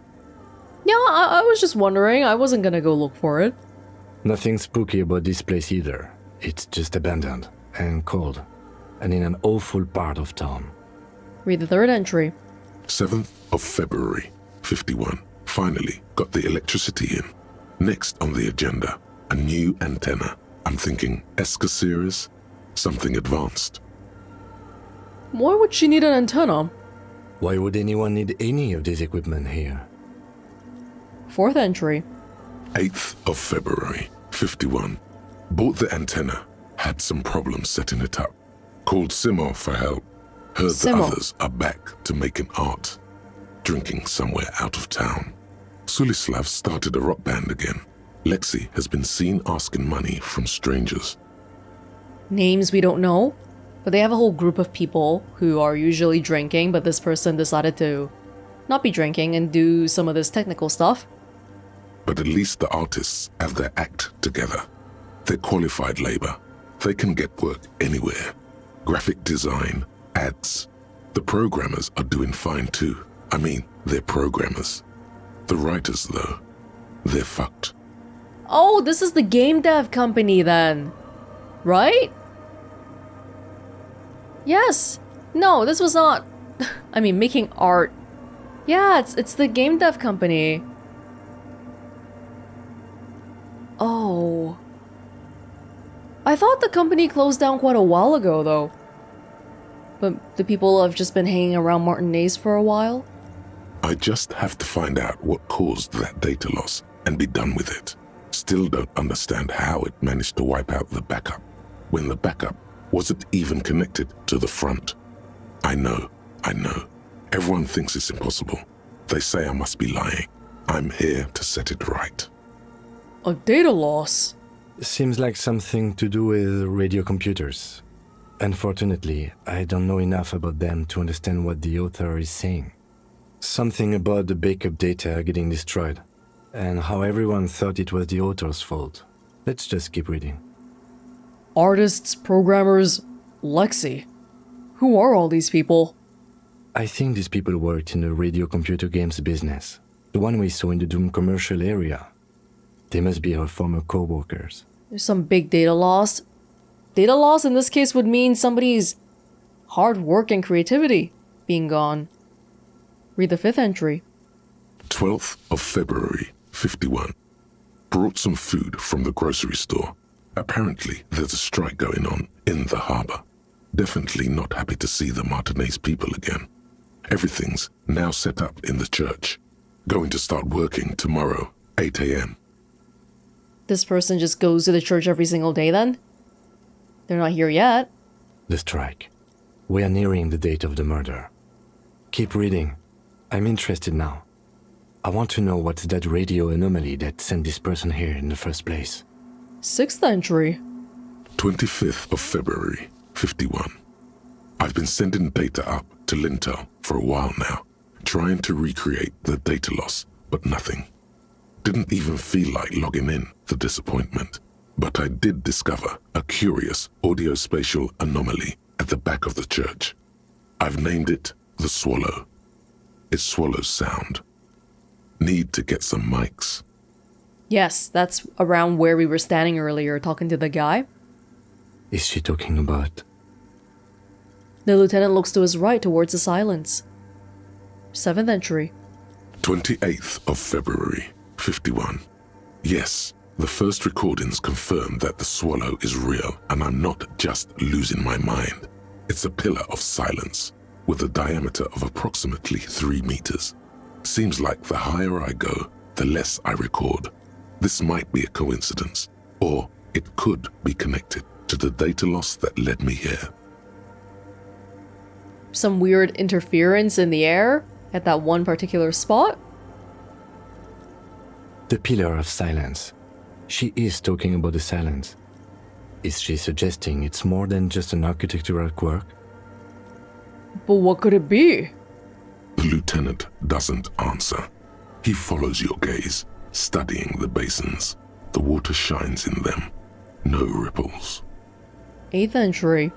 Yeah, I was just wondering. I wasn't gonna go look for it. Nothing spooky about this place either. It's just abandoned and cold, and in an awful part of town. Read the third entry. 7th of February, 51. Finally got the electricity in. Next on the agenda, a new antenna. I'm thinking ESCA series, something advanced. Why would she need an antenna? Why would anyone need any of this equipment here? Fourth entry. 8th of February, 51. Bought the antenna, had some problems setting it up. Called Simo for help. Heard Simo. the others are back to making art. Drinking somewhere out of town. Sulislav started a rock band again. Lexi has been seen asking money from strangers. Names we don't know, but they have a whole group of people who are usually drinking, but this person decided to not be drinking and do some of this technical stuff. But at least the artists have their act together. They're qualified labor. They can get work anywhere. Graphic design, ads. The programmers are doing fine too. I mean, they're programmers. The writers, though, they're fucked. Oh, this is the game dev company then. Right? Yes. No, this was not... I mean, making art. Yeah, it's the game dev company. Oh. I thought the company closed down quite a while ago, though. But the people have just been hanging around Martinez for a while? I just have to find out what caused that data loss and be done with it. Still don't understand how it managed to wipe out the backup, when the backup wasn't even connected to the front. I know. Everyone thinks it's impossible. They say I must be lying. I'm here to set it right. A data loss? Seems like something to do with radiocomputers. Unfortunately, I don't know enough about them to understand what the author is saying. Something about the backup data getting destroyed, and how everyone thought it was the author's fault. Let's just keep reading. Artists, programmers, Lexi. Who are all these people? I think these people worked in the radiocomputer games business, the one we saw in the Doom commercial area. They must be her former co-workers. There's some big data loss. Data loss in this case would mean somebody's hard work and creativity being gone. Read the fifth entry. 12th of February, 51. Brought some food from the grocery store. Apparently, there's a strike going on in the harbor. Definitely not happy to see the Martinez people again. Everything's now set up in the church. Going to start working tomorrow, 8 a.m. This person just goes to the church every single day then? They're not here yet. The strike. We are nearing the date of the murder. Keep reading. I'm interested now. I want to know what's that radio anomaly that sent this person here in the first place. Sixth entry. 25th of February, 51. I've been sending data up to Lintel for a while now, trying to recreate the data loss, but nothing. Didn't even feel like logging in, the disappointment. But I did discover a curious audio-spatial anomaly at the back of the church. I've named it the Swallow. It swallows sound. Need to get some mics. Yes, that's around where we were standing earlier talking to the guy. Is she talking about? The lieutenant looks to his right towards the silence. Seventh entry. 28th of February, 51. Yes, the first recordings confirm that the Swallow is real and I'm not just losing my mind. It's a pillar of silence with a diameter of approximately 3 meters. Seems like the higher I go, the less I record. This might be a coincidence, or it could be connected to the data loss that led me here. Some weird interference in the air? At that one particular spot? The pillar of silence. She is talking about the silence. Is she suggesting it's more than just an architectural quirk? But what could it be? The lieutenant doesn't answer. He follows your gaze, studying the basins. The water shines in them. No ripples. 8th entry.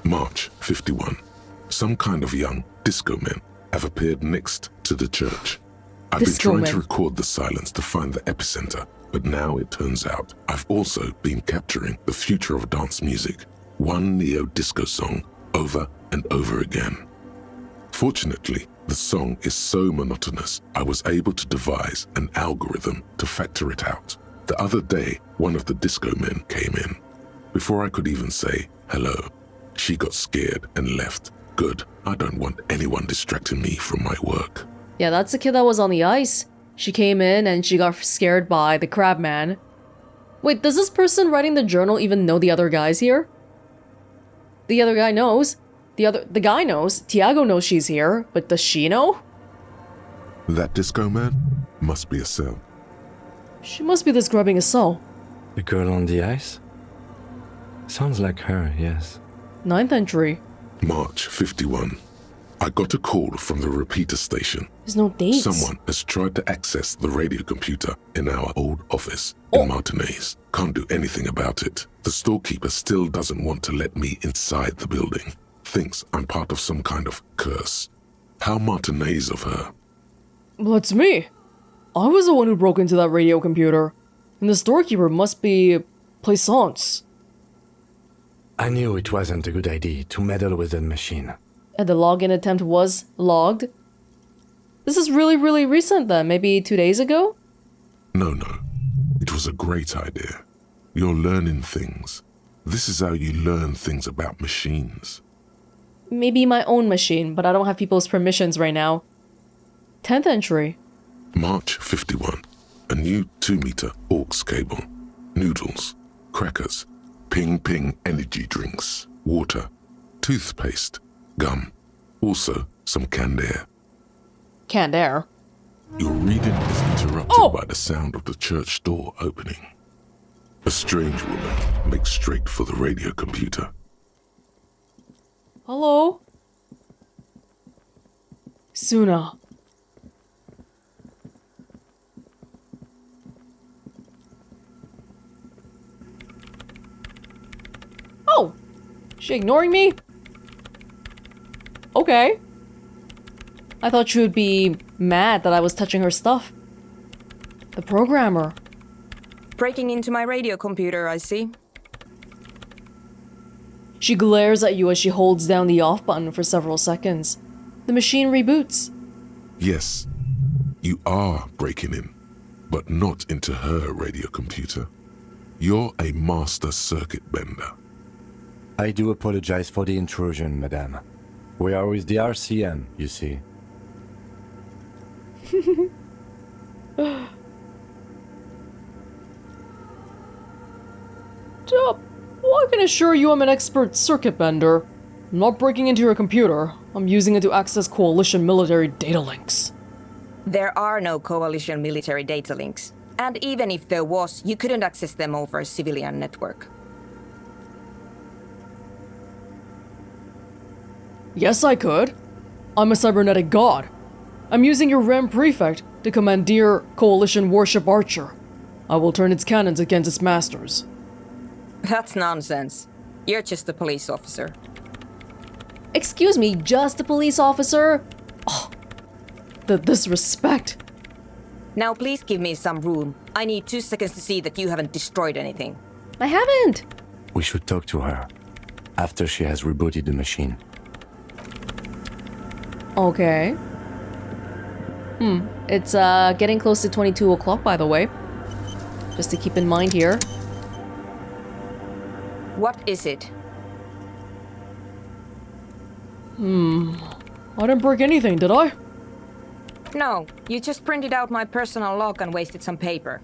March 51. Some kind of young disco men have appeared next to the church. I've Disco been trying to men. record the silence to find the epicenter, but now it turns out I've also been capturing the future of dance music, one neo-disco song over and over again. Fortunately, the song is so monotonous, I was able to devise an algorithm to factor it out. The other day, one of the disco men came in. Before I could even say hello, she got scared and left. Good, I don't want anyone distracting me from my work. Yeah, that's the kid that was on the ice. She came in and she got scared by the crab man. Wait, does this person writing the journal even know the other guys here? The other guy knows. The guy knows. Tiago knows she's here, but does she know? That disco man must be a cell. She must be describing a soul. The girl on the ice? Sounds like her, yes. 9th entry. March 51. I got a call from the repeater station. There's no dates. Someone has tried to access the radiocomputer in our old office Oh. in Martinez. Can't do anything about it. The storekeeper still doesn't want to let me inside the building. Thinks I'm part of some kind of curse. How Martinez of her. That's me. I was the one who broke into that radio computer. And the storekeeper must be Plaisance. I knew it wasn't a good idea to meddle with that machine. And the login attempt was logged. This is really, really recent then. Maybe 2 days ago? No. It was a great idea. You're learning things. This is how you learn things about machines. Maybe my own machine, but I don't have people's permissions right now. 10th entry. March 51. A new 2-meter aux cable. Noodles. Crackers. Ping energy drinks. Water. Toothpaste. Gum. Also, some canned air. Canned air. Your reading is interrupted by the sound of the church door opening. A strange woman makes straight for the radio computer. Hello? Soona. Oh! She ignoring me? Okay. I thought she would be mad that I was touching her stuff. The programmer. Breaking into my radio computer, I see. She glares at you as she holds down the off button for several seconds. The machine reboots. Yes, you are breaking in, but not into her radio computer. You're a master circuit bender. I do apologize for the intrusion, madame. We are with the RCM, you see. Well, I can assure you I'm an expert circuit bender. I'm not breaking into your computer. I'm using it to access coalition military data links. There are no coalition military data links. And even if there was, you couldn't access them over a civilian network. Yes, I could. I'm a cybernetic god. I'm using your RAM prefect to commandeer coalition warship Archer. I will turn its cannons against its masters. That's nonsense. You're just a police officer. Excuse me, just a police officer? Oh, the disrespect. Now please give me some room. I need 2 seconds to see that you haven't destroyed anything. I haven't. We should talk to her after she has rebooted the machine. Okay. It's getting close to 22 o'clock, by the way. Just to keep in mind here. What is it? I didn't break anything, did I? No, you just printed out my personal log and wasted some paper.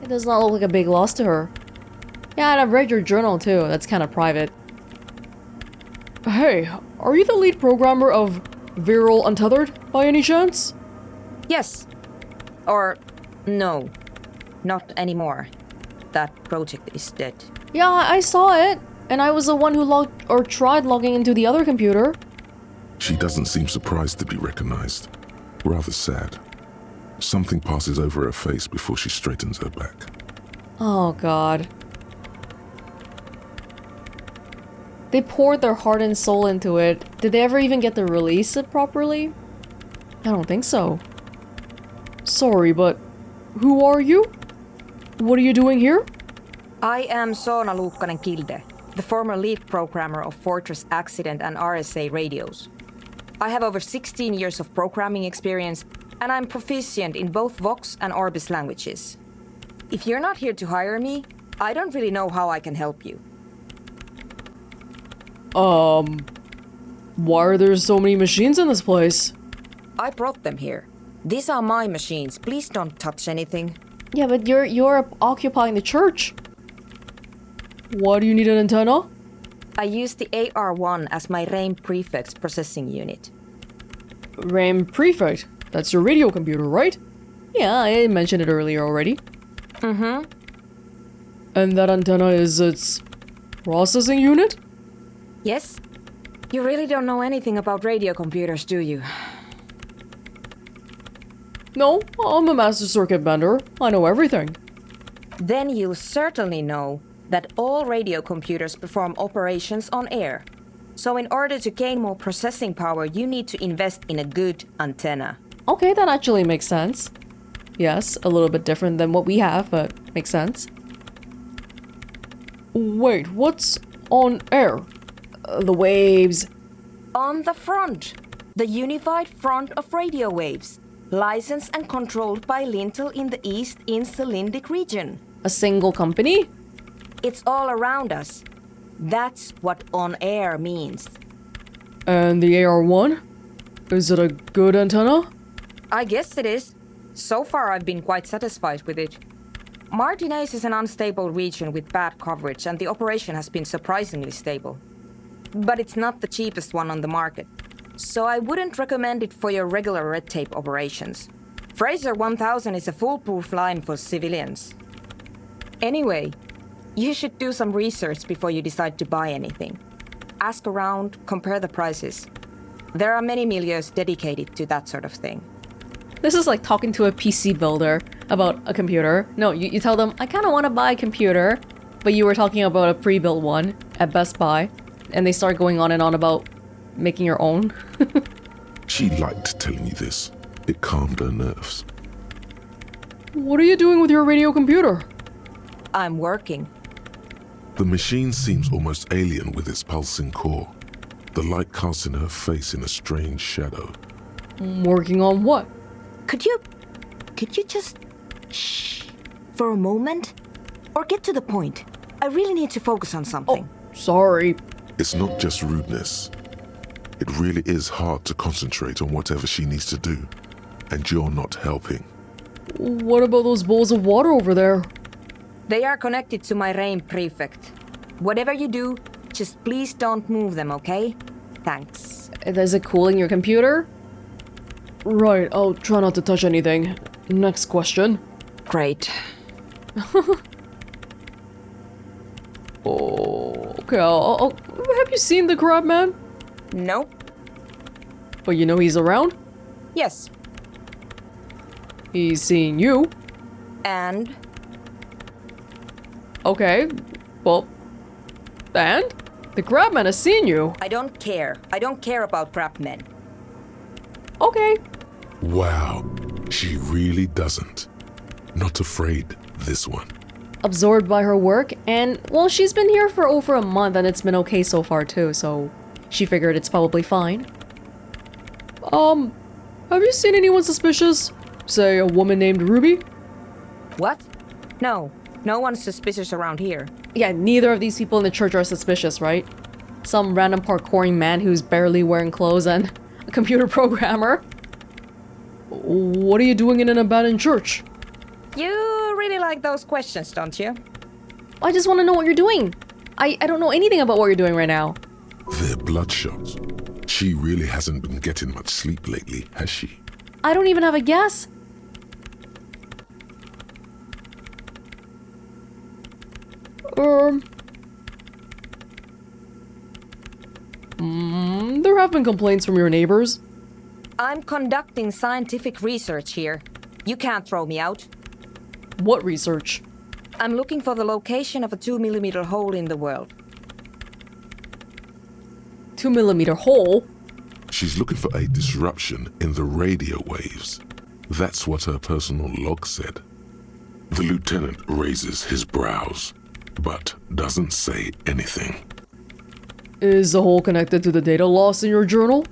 It does not look like a big loss to her. Yeah, and I've read your journal too. That's kind of private. Hey, are you the lead programmer of Viral Untethered, by any chance? Yes. Or no. Not anymore. That project is dead. Yeah, I saw it. And I was the one who tried logging into the other computer. She doesn't seem surprised to be recognized. Rather sad. Something passes over her face before she straightens her back. Oh, God. They poured their heart and soul into it. Did they ever even get to release it properly? I don't think so. Sorry, but who are you? What are you doing here? I am Soona Kilde, the former lead programmer of Fortress Accident and RSA radios. I have over 16 years of programming experience, and I'm proficient in both Vox and Orbis languages. If you're not here to hire me, I don't really know how I can help you. Why are there so many machines in this place? I brought them here. These are my machines. Please don't touch anything. Yeah, but you're occupying the church. Why do you need an antenna? I use the AR1 as my RAIM prefix processing unit. RAM Prefect. That's your radio computer, right? Yeah, I mentioned it earlier already. Mm-hmm. And that antenna is its processing unit? Yes? You really don't know anything about radio computers, do you? No, I'm a master circuit bender. I know everything. Then you'll certainly know that all radio computers perform operations on air. So in order to gain more processing power, you need to invest in a good antenna. Okay, that actually makes sense. Yes, a little bit different than what we have, but makes sense. Wait, what's on air? The waves. On the front, the unified front of radio waves, licensed and controlled by Lintel in the East Insulindic region. A single company? It's all around us. That's what on air means. And the AR1? Is it a good antenna? I guess it is. So far I've been quite satisfied with it. Martinez is an unstable region with bad coverage, and the operation has been surprisingly stable. But it's not the cheapest one on the market, so I wouldn't recommend it for your regular red tape operations. Fraser 1000 is a foolproof line for civilians. Anyway, you should do some research before you decide to buy anything. Ask around, compare the prices. There are many milieus dedicated to that sort of thing. This is like talking to a PC builder about a computer. No, you tell them, I kind of want to buy a computer, but you were talking about a pre-built one at Best Buy, and they start going on and on about making your own. She liked telling you this. It calmed her nerves. What are you doing with your radio computer? I'm working. The machine seems almost alien with its pulsing core. The light casts in her face in a strange shadow. Working on what? Could you just shh for a moment? Or get to the point. I really need to focus on something. Oh, sorry. It's not just rudeness. It really is hard to concentrate on whatever she needs to do, and you're not helping. What about those bowls of water over there? They are connected to my RAIM prefect. Whatever you do, just please don't move them, okay? Thanks. Is it cooling your computer? Right, I'll try not to touch anything. Next question. Great. Okay, have you seen the crab man? Nope. But you know he's around? Yes. He's seen you. And? Okay, well, and? The crab man has seen you. I don't care. I don't care about crab men. Okay. Wow, she really doesn't. Not afraid, this one. Absorbed by her work, and, well, she's been here for over a month and it's been okay so far too, so she figured it's probably fine. Have you seen anyone suspicious? Say, a woman named Ruby? What? No. No one's suspicious around here. Yeah, neither of these people in the church are suspicious, right? Some random parkouring man who's barely wearing clothes and a computer programmer. What are you doing in an abandoned church? You really like those questions, don't you? I just want to know what you're doing. I don't know anything about what you're doing right now. They're bloodshot. She really hasn't been getting much sleep lately, has she? I don't even have a guess. There have been complaints from your neighbors. I'm conducting scientific research here. You can't throw me out. What research? I'm looking for the location of a 2mm hole in the world. 2mm hole? She's looking for a disruption in the radio waves. That's what her personal log said. The lieutenant raises his brows, but doesn't say anything. Is the hole connected to the data loss in your journal?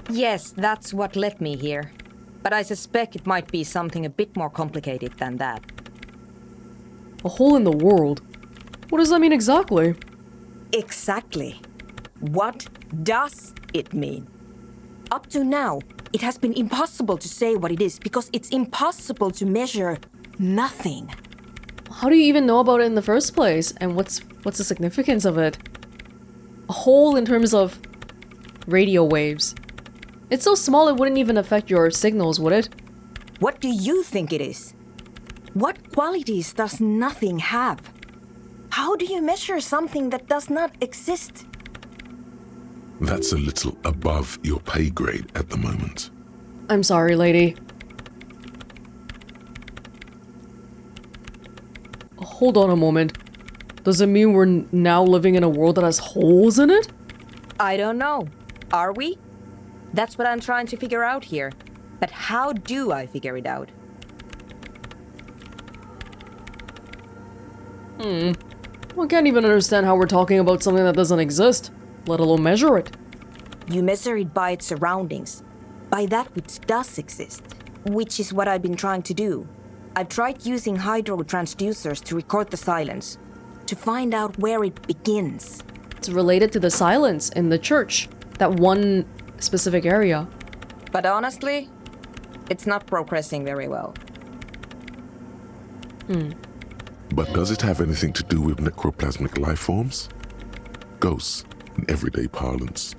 Yes, that's what led me here. But I suspect it might be something a bit more complicated than that. A hole in the world? What does that mean exactly? Exactly. What does it mean? Up to now, it has been impossible to say what it is because it's impossible to measure nothing. How do you even know about it in the first place? And what's the significance of it? A hole in terms of radio waves. It's so small it wouldn't even affect your signals, would it? What do you think it is? What qualities does nothing have? How do you measure something that does not exist? That's a little above your pay grade at the moment. I'm sorry, lady. Hold on a moment. Does it mean we're now living in a world that has holes in it? I don't know. Are we? That's what I'm trying to figure out here. But how do I figure it out? I can't even understand how we're talking about something that doesn't exist, let alone measure it. You measure it by its surroundings, by that which does exist, which is what I've been trying to do. I've tried using hydro transducers to record the silence, to find out where it begins. It's related to the silence in the church, that one specific area. But honestly, it's not progressing very well. But does it have anything to do with necroplasmic life forms? Ghosts, in everyday parlance.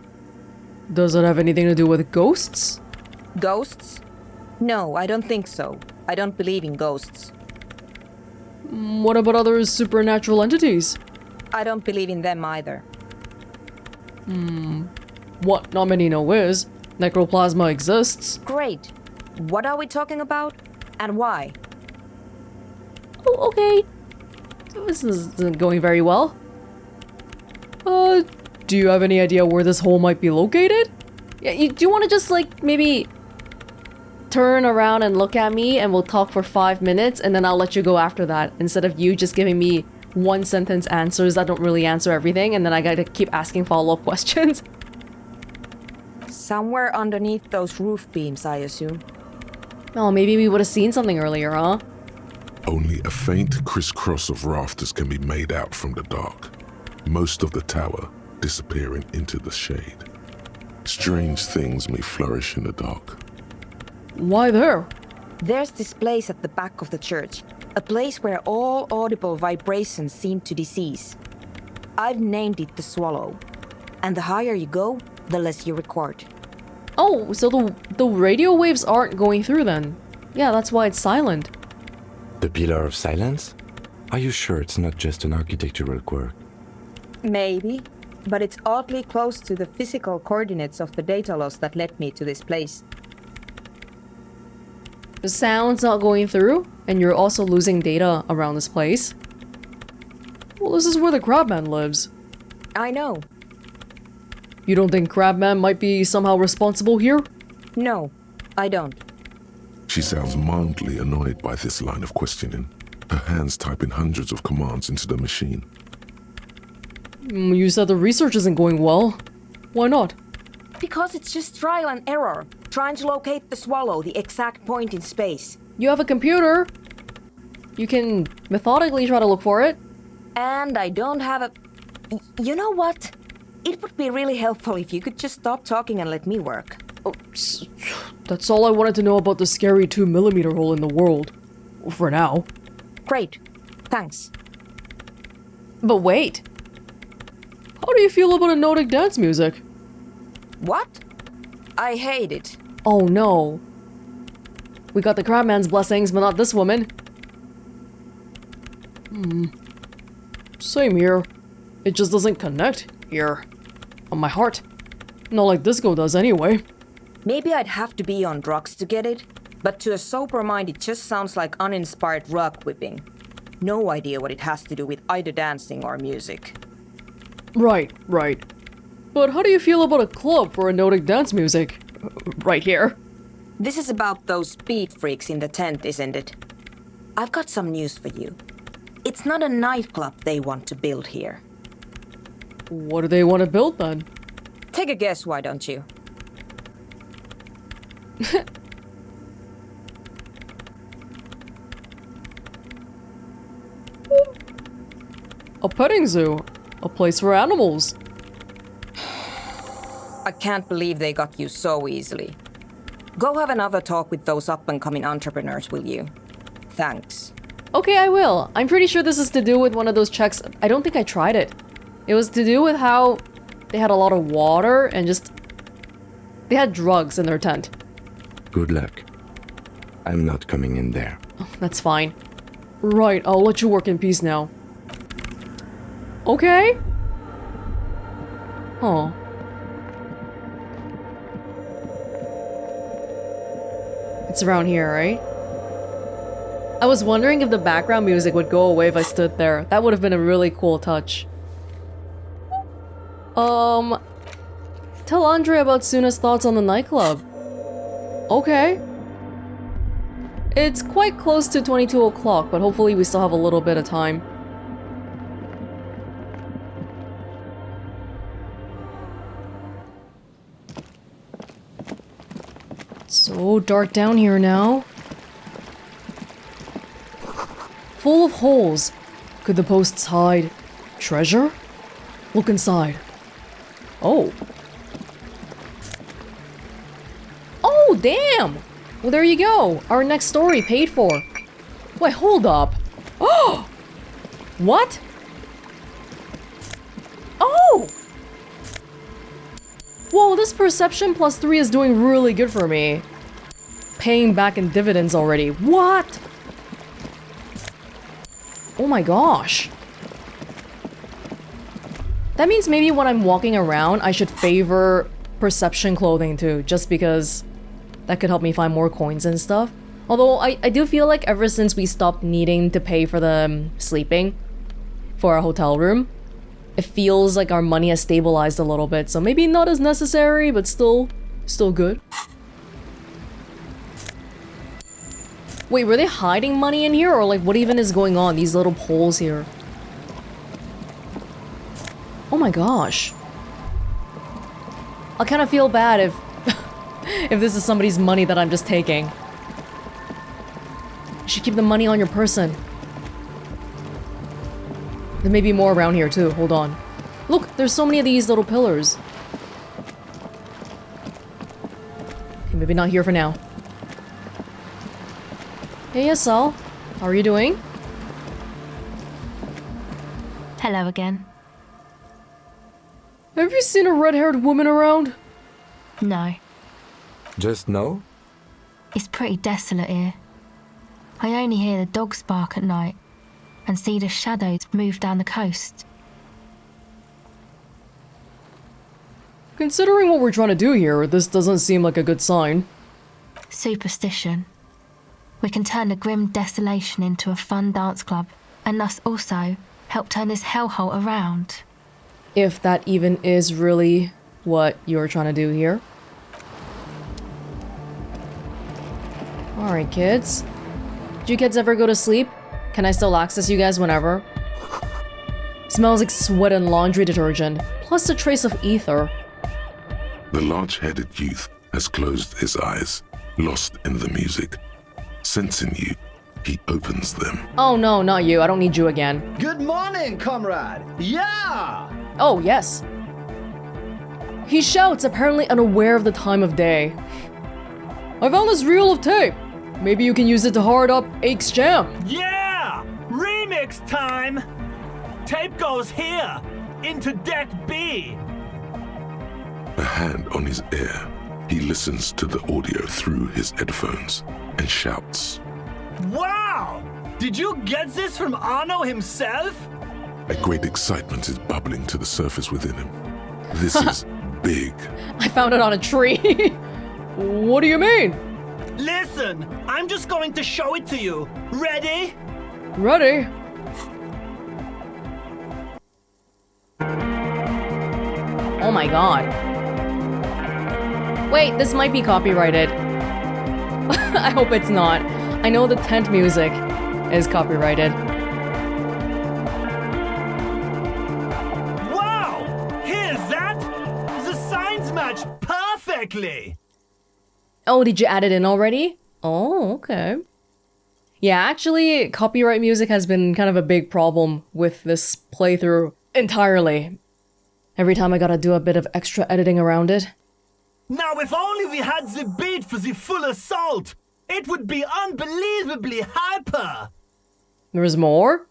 Does it have anything to do with ghosts? Ghosts? No, I don't think so. I don't believe in ghosts. What about other supernatural entities? I don't believe in them either. What not many know is, necroplasma exists. Great. What are we talking about? And why? Oh, okay. This isn't going very well. Do you have any idea where this hole might be located? Yeah, do you want to just, like, maybe turn around and look at me and we'll talk for 5 minutes and then I'll let you go after that, instead of you just giving me one-sentence answers that don't really answer everything and then I gotta keep asking follow-up questions. Somewhere underneath those roof beams, I assume. Oh, maybe we would have seen something earlier, huh? Only a faint crisscross of rafters can be made out from the dark, most of the tower disappearing into the shade. Strange things may flourish in the dark. Why there? There's this place at the back of the church, a place where all audible vibrations seem to cease. I've named it the Swallow, and the higher you go, the less you record. Oh, so the radio waves aren't going through then. Yeah, that's why it's silent. The Pillar of Silence? Are you sure it's not just an architectural quirk? Maybe, but it's oddly close to the physical coordinates of the data loss that led me to this place. The sound's not going through, and you're also losing data around this place. Well, this is where the Crabman lives. I know. You don't think Crabman might be somehow responsible here? No, I don't. She sounds mildly annoyed by this line of questioning, her hands typing hundreds of commands into the machine. You said the research isn't going well. Why not? Because it's just trial and error, trying to locate the Swallow, the exact point in space. You have a computer. You can methodically try to look for it. And I don't have a... You know what? It would be really helpful if you could just stop talking and let me work. Oh, that's all I wanted to know about the scary 2mm hole in the world. For now. Great. Thanks. But wait. How do you feel about hypnotic dance music? What? I hate it. Oh no. We got the crabman's blessings, but not this woman. Same here. It just doesn't connect here. On my heart. Not like Disco does anyway. Maybe I'd have to be on drugs to get it, but to a sober mind it just sounds like uninspired rug whipping. No idea what it has to do with either dancing or music. Right. But how do you feel about a club for hypnotic dance music? Right here. This is about those speed freaks in the tent, isn't it? I've got some news for you. It's not a nightclub they want to build here. What do they want to build then? Take a guess, why don't you? A petting zoo. A place for animals. I can't believe they got you so easily. Go have another talk with those up-and-coming entrepreneurs, will you? Thanks. Okay, I will. I'm pretty sure this is to do with one of those checks. I don't think I tried it. It was to do with how they had a lot of water and just... They had drugs in their tent. Good luck. I'm not coming in there. Oh, that's fine. Right, I'll let you work in peace now. Okay. Huh. It's around here, right? I was wondering if the background music would go away if I stood there. That would have been a really cool touch. Tell Andre about Soona's thoughts on the nightclub. Okay. It's quite close to 22 o'clock, but hopefully we still have a little bit of time. So dark down here now. Full of holes. Could the posts hide treasure? Look inside. Oh. Oh, damn! Well, there you go. Our next story paid for. Wait, hold up. Oh! What? Oh! Whoa, this perception +3 is doing really good for me. Paying back in dividends already. What? Oh my gosh. That means maybe when I'm walking around, I should favor perception clothing too, just because that could help me find more coins and stuff. Although I do feel like ever since we stopped needing to pay for the sleeping for our hotel room, it feels like our money has stabilized a little bit, so maybe not as necessary, but still good. Wait, were they hiding money in here, or like what even is going on? These little poles here. Oh my gosh. I kind of feel bad if if this is somebody's money that I'm just taking. You should keep the money on your person. There may be more around here too. Hold on. Look, there's so many of these little pillars. Okay, maybe not here for now. Hey, Asal. How are you doing? Hello again. Have you seen a red-haired woman around? No, Just no? it's pretty desolate here. I only hear the dogs bark at night and see the shadows move down the coast. Considering what we're trying to do here, this doesn't seem like a good sign. Superstition. We can turn the grim desolation into a fun dance club and thus also help turn this hellhole around. If that even is really what you're trying to do here. Alright, kids. Do you kids ever go to sleep? Can I still access you guys whenever? Smells like sweat and laundry detergent, plus a trace of ether. The large-headed youth has closed his eyes, lost in the music. Sensing you, he opens them. Oh no, not you. I don't need you again. Good morning, comrade. Yeah! Oh, yes. He shouts, apparently unaware of the time of day. I found this reel of tape. Maybe you can use it to hard up Ake's jam. Yeah! Remix time! Tape goes here, into Deck B. A hand on his ear, he listens to the audio through his headphones and shouts. Wow! Did you get this from Arno himself? A great excitement is bubbling to the surface within him. This is big. I found it on a tree. What do you mean? Listen, I'm just going to show it to you. Ready? Ready? Oh my god. Wait, this might be copyrighted. I hope it's not. I know the tent music is copyrighted. Wow! Here's that! The signs match perfectly! Oh, did you add it in already? Oh, okay. Yeah, actually, copyright music has been kind of a big problem with this playthrough entirely. Every time I gotta do a bit of extra editing around it. Now, if only we had the beat for the full assault, it would be unbelievably hyper! There's more?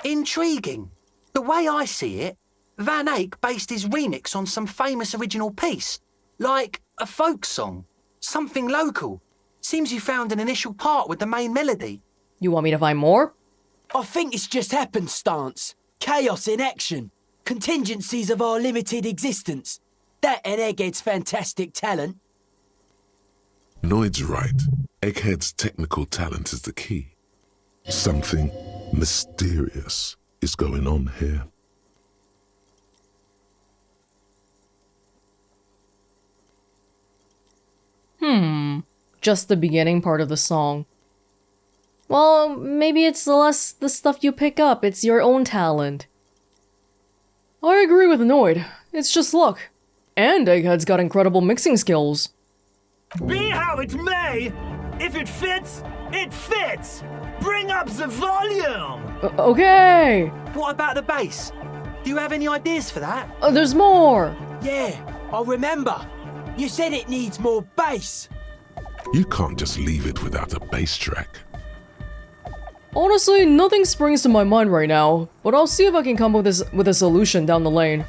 Intriguing. The way I see it, Van Eyck based his remix on some famous original piece, like a folk song, something local. Seems you found an initial part with the main melody. You want me to find more? I think it's just happenstance. Chaos in action. Contingencies of our limited existence. That and Egghead's fantastic talent. Noid's right. Egghead's technical talent is the key. Something mysterious is going on here. Just the beginning part of the song. Well, maybe it's less the stuff you pick up, it's your own talent. I agree with Noid. It's just luck. And Egghead's got incredible mixing skills. Be how it may, if it fits, it fits! Bring up the volume! Okay! What about the bass? Do you have any ideas for that? There's more! Yeah, I remember. You said it needs more bass. You can't just leave it without a bass track. Honestly, nothing springs to my mind right now, but I'll see if I can come up with a solution down the lane.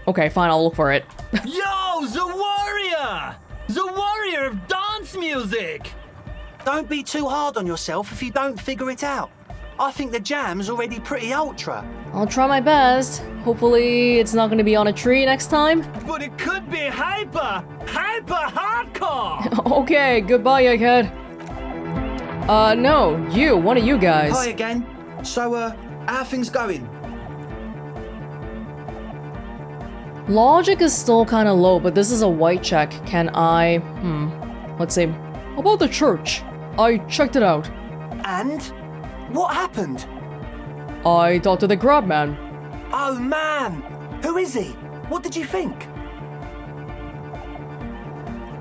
Okay, fine, I'll look for it. Yo, the warrior! The warrior of dance music! Don't be too hard on yourself if you don't figure it out. I think the jam's already pretty ultra. I'll try my best. Hopefully, it's not gonna be on a tree next time. But it could be hyper hardcore! Okay, goodbye, Egghead. No, one of you guys. Hi again. So, how are things going? Logic is still kinda low, but this is a white check. Can I... let's see. About the church. I checked it out. And? What happened? I talked to the grab man. Oh man! Who is he? What did you think?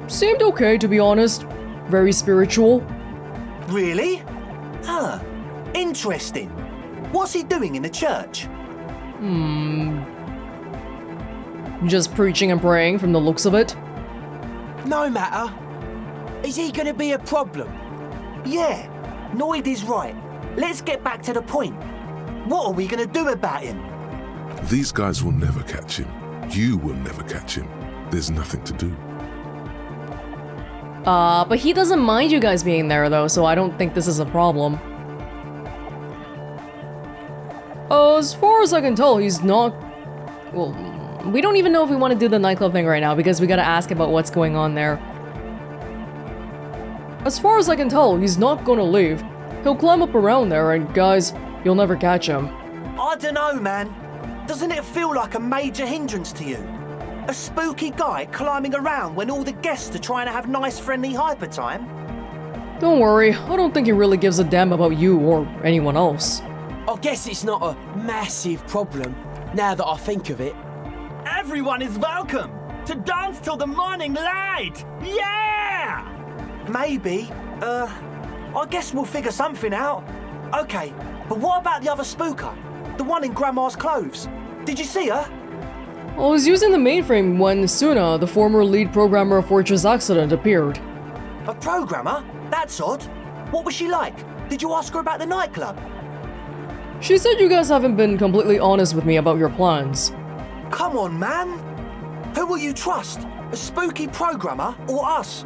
Seemed okay, to be honest. Very spiritual. Really? Huh. Interesting. What's he doing in the church? Just preaching and praying from the looks of it. No matter. Is he gonna be a problem? Yeah, Noid is right. Let's get back to the point. What are we gonna do about him? These guys will never catch him. You will never catch him. There's nothing to do. But he doesn't mind you guys being there though, so I don't think this is a problem. As far as I can tell, he's not... Well, we don't even know if we want to do the nightclub thing right now, because we gotta ask about what's going on there. As far as I can tell, he's not gonna leave. He'll climb up around there, and guys, you'll never catch him. I dunno, man. Doesn't it feel like a major hindrance to you? A spooky guy climbing around when all the guests are trying to have nice, friendly hyper time? Don't worry, I don't think he really gives a damn about you or anyone else. I guess it's not a massive problem, now that I think of it. Everyone is welcome to dance till the morning light! Yeah! Maybe. I guess we'll figure something out. Okay, but what about the other spooker? The one in Grandma's clothes? Did you see her? I was using the mainframe when Soona, the former lead programmer of Fortress Accident, appeared. A programmer? That's odd. What was she like? Did you ask her about the nightclub? She said you guys haven't been completely honest with me about your plans. Come on, man. Who will you trust? A spooky programmer or us?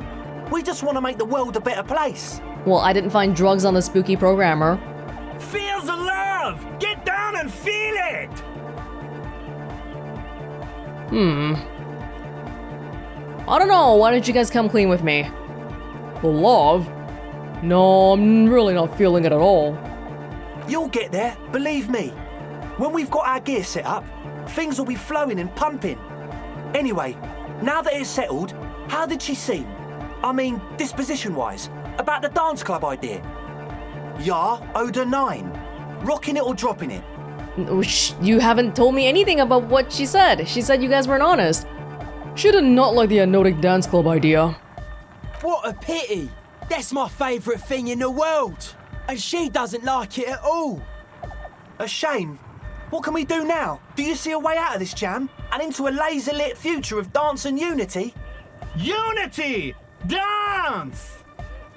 We just want to make the world a better place. Well, I didn't find drugs on the spooky programmer. Feel the love! Get down and feel it! I don't know, why don't you guys come clean with me? The love? No, I'm really not feeling it at all. You'll get there, believe me. When we've got our gear set up, things will be flowing and pumping. Anyway, now that it's settled, how did she seem? I mean, disposition-wise, about the dance club idea. Ja oder nein? Rocking it or dropping it? You haven't told me anything about what she said. She said you guys weren't honest. She did not like the Anodic Dance Club idea. What a pity! That's my favourite thing in the world! And she doesn't like it at all! A shame. What can we do now? Do you see a way out of this jam? And into a laser-lit future of dance and unity? Unity! Dance!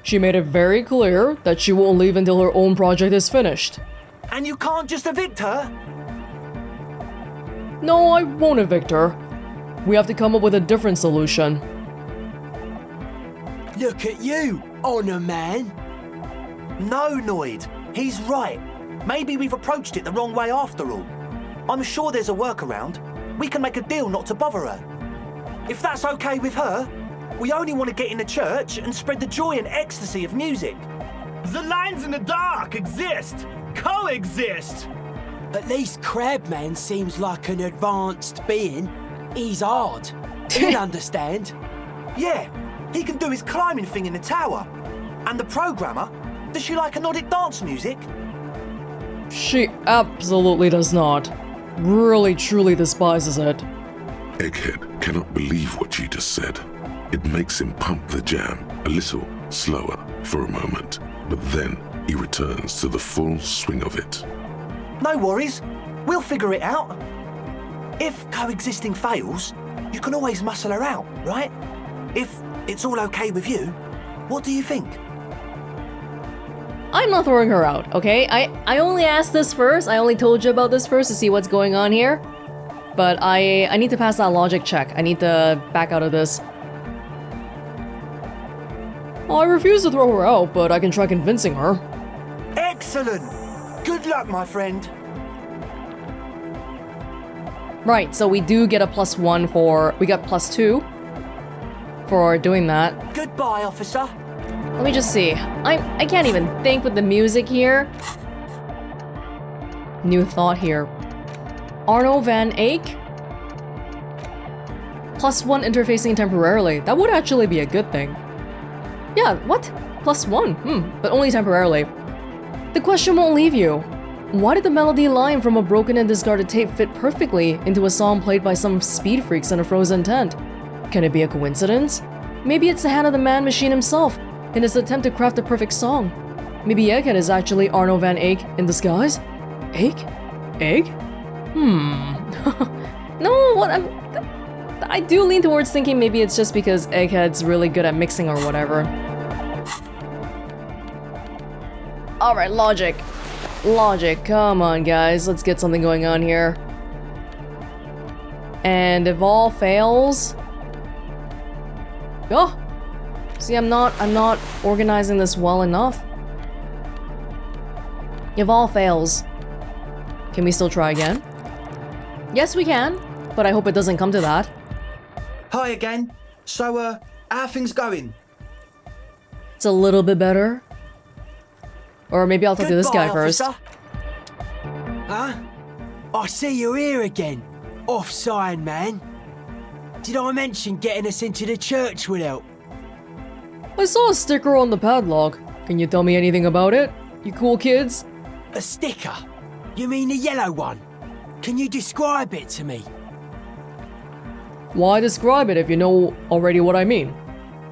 She made it very clear that she won't leave until her own project is finished. And you can't just evict her? No, I won't evict her. We have to come up with a different solution. Look at you, Honor Man! No, Noid. He's right. Maybe we've approached it the wrong way after all. I'm sure there's a workaround. We can make a deal not to bother her. If that's okay with her, we only want to get in the church and spread the joy and ecstasy of music. The lines in the dark exist. Coexist. At least Crabman seems like an advanced being. He's hard. He'll understand. Yeah, he can do his climbing thing in the tower. And the programmer, does she like Anodic dance music? She absolutely does not. Really, truly despises it. Egghead cannot believe what you just said. It makes him pump the jam a little slower for a moment, but then he returns to the full swing of it. No worries. We'll figure it out. If coexisting fails, you can always muscle her out, right? If it's all okay with you, what do you think? I'm not throwing her out, okay? I only asked this first. I only told you about this first to see what's going on here. But I need to pass that logic check. I need to back out of this. I refuse to throw her out, but I can try convincing her. Excellent! Good luck, my friend. Right, so we do get a +1 for... We got +2 for doing that. Goodbye, officer. Let me just see. I can't even think with the music here. New thought here. Arno van Eyck? +1 interfacing temporarily. That would actually be a good thing. Yeah, what? +1? But only temporarily. The question won't leave you. Why did the melody line from a broken and discarded tape fit perfectly into a song played by some speed freaks in a frozen tent? Can it be a coincidence? Maybe it's the hand of the man machine himself in his attempt to craft the perfect song. Maybe Egghead is actually Arno van Eyck in disguise? Egg? Egg? No, what I do lean towards thinking maybe it's just because Egghead's really good at mixing or whatever. Alright, logic. Logic, come on guys, let's get something going on here. And if all fails... Oh! See, I'm not organizing this well enough. If all fails, can we still try again? Yes, we can, but I hope it doesn't come to that. Hi again. So, how are things going? It's a little bit better. Or maybe I'll talk to this guy first. Huh? I see you're here again. Off-sign, man. Did I mention getting us into the church would help? I saw a sticker on the padlock. Can you tell me anything about it? You cool kids? A sticker? You mean the yellow one? Can you describe it to me? Why describe it if you know already what I mean?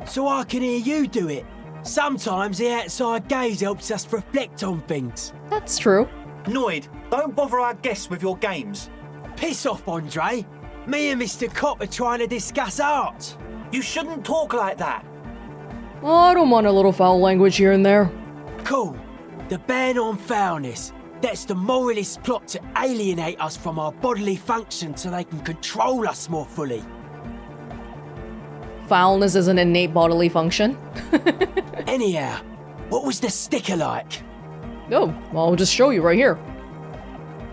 So I can hear you do it. Sometimes the outside gaze helps us reflect on things. That's true. Noid, don't bother our guests with your games. Piss off, Andre. Me and Mr. Cop are trying to discuss art. You shouldn't talk like that. Oh, I don't mind a little foul language here and there. Cool. The ban on foulness. That's the moralists' plot to alienate us from our bodily function so they can control us more fully. Foulness is an innate bodily function. Anyhow, what was the sticker like? Oh, well, I'll just show you right here.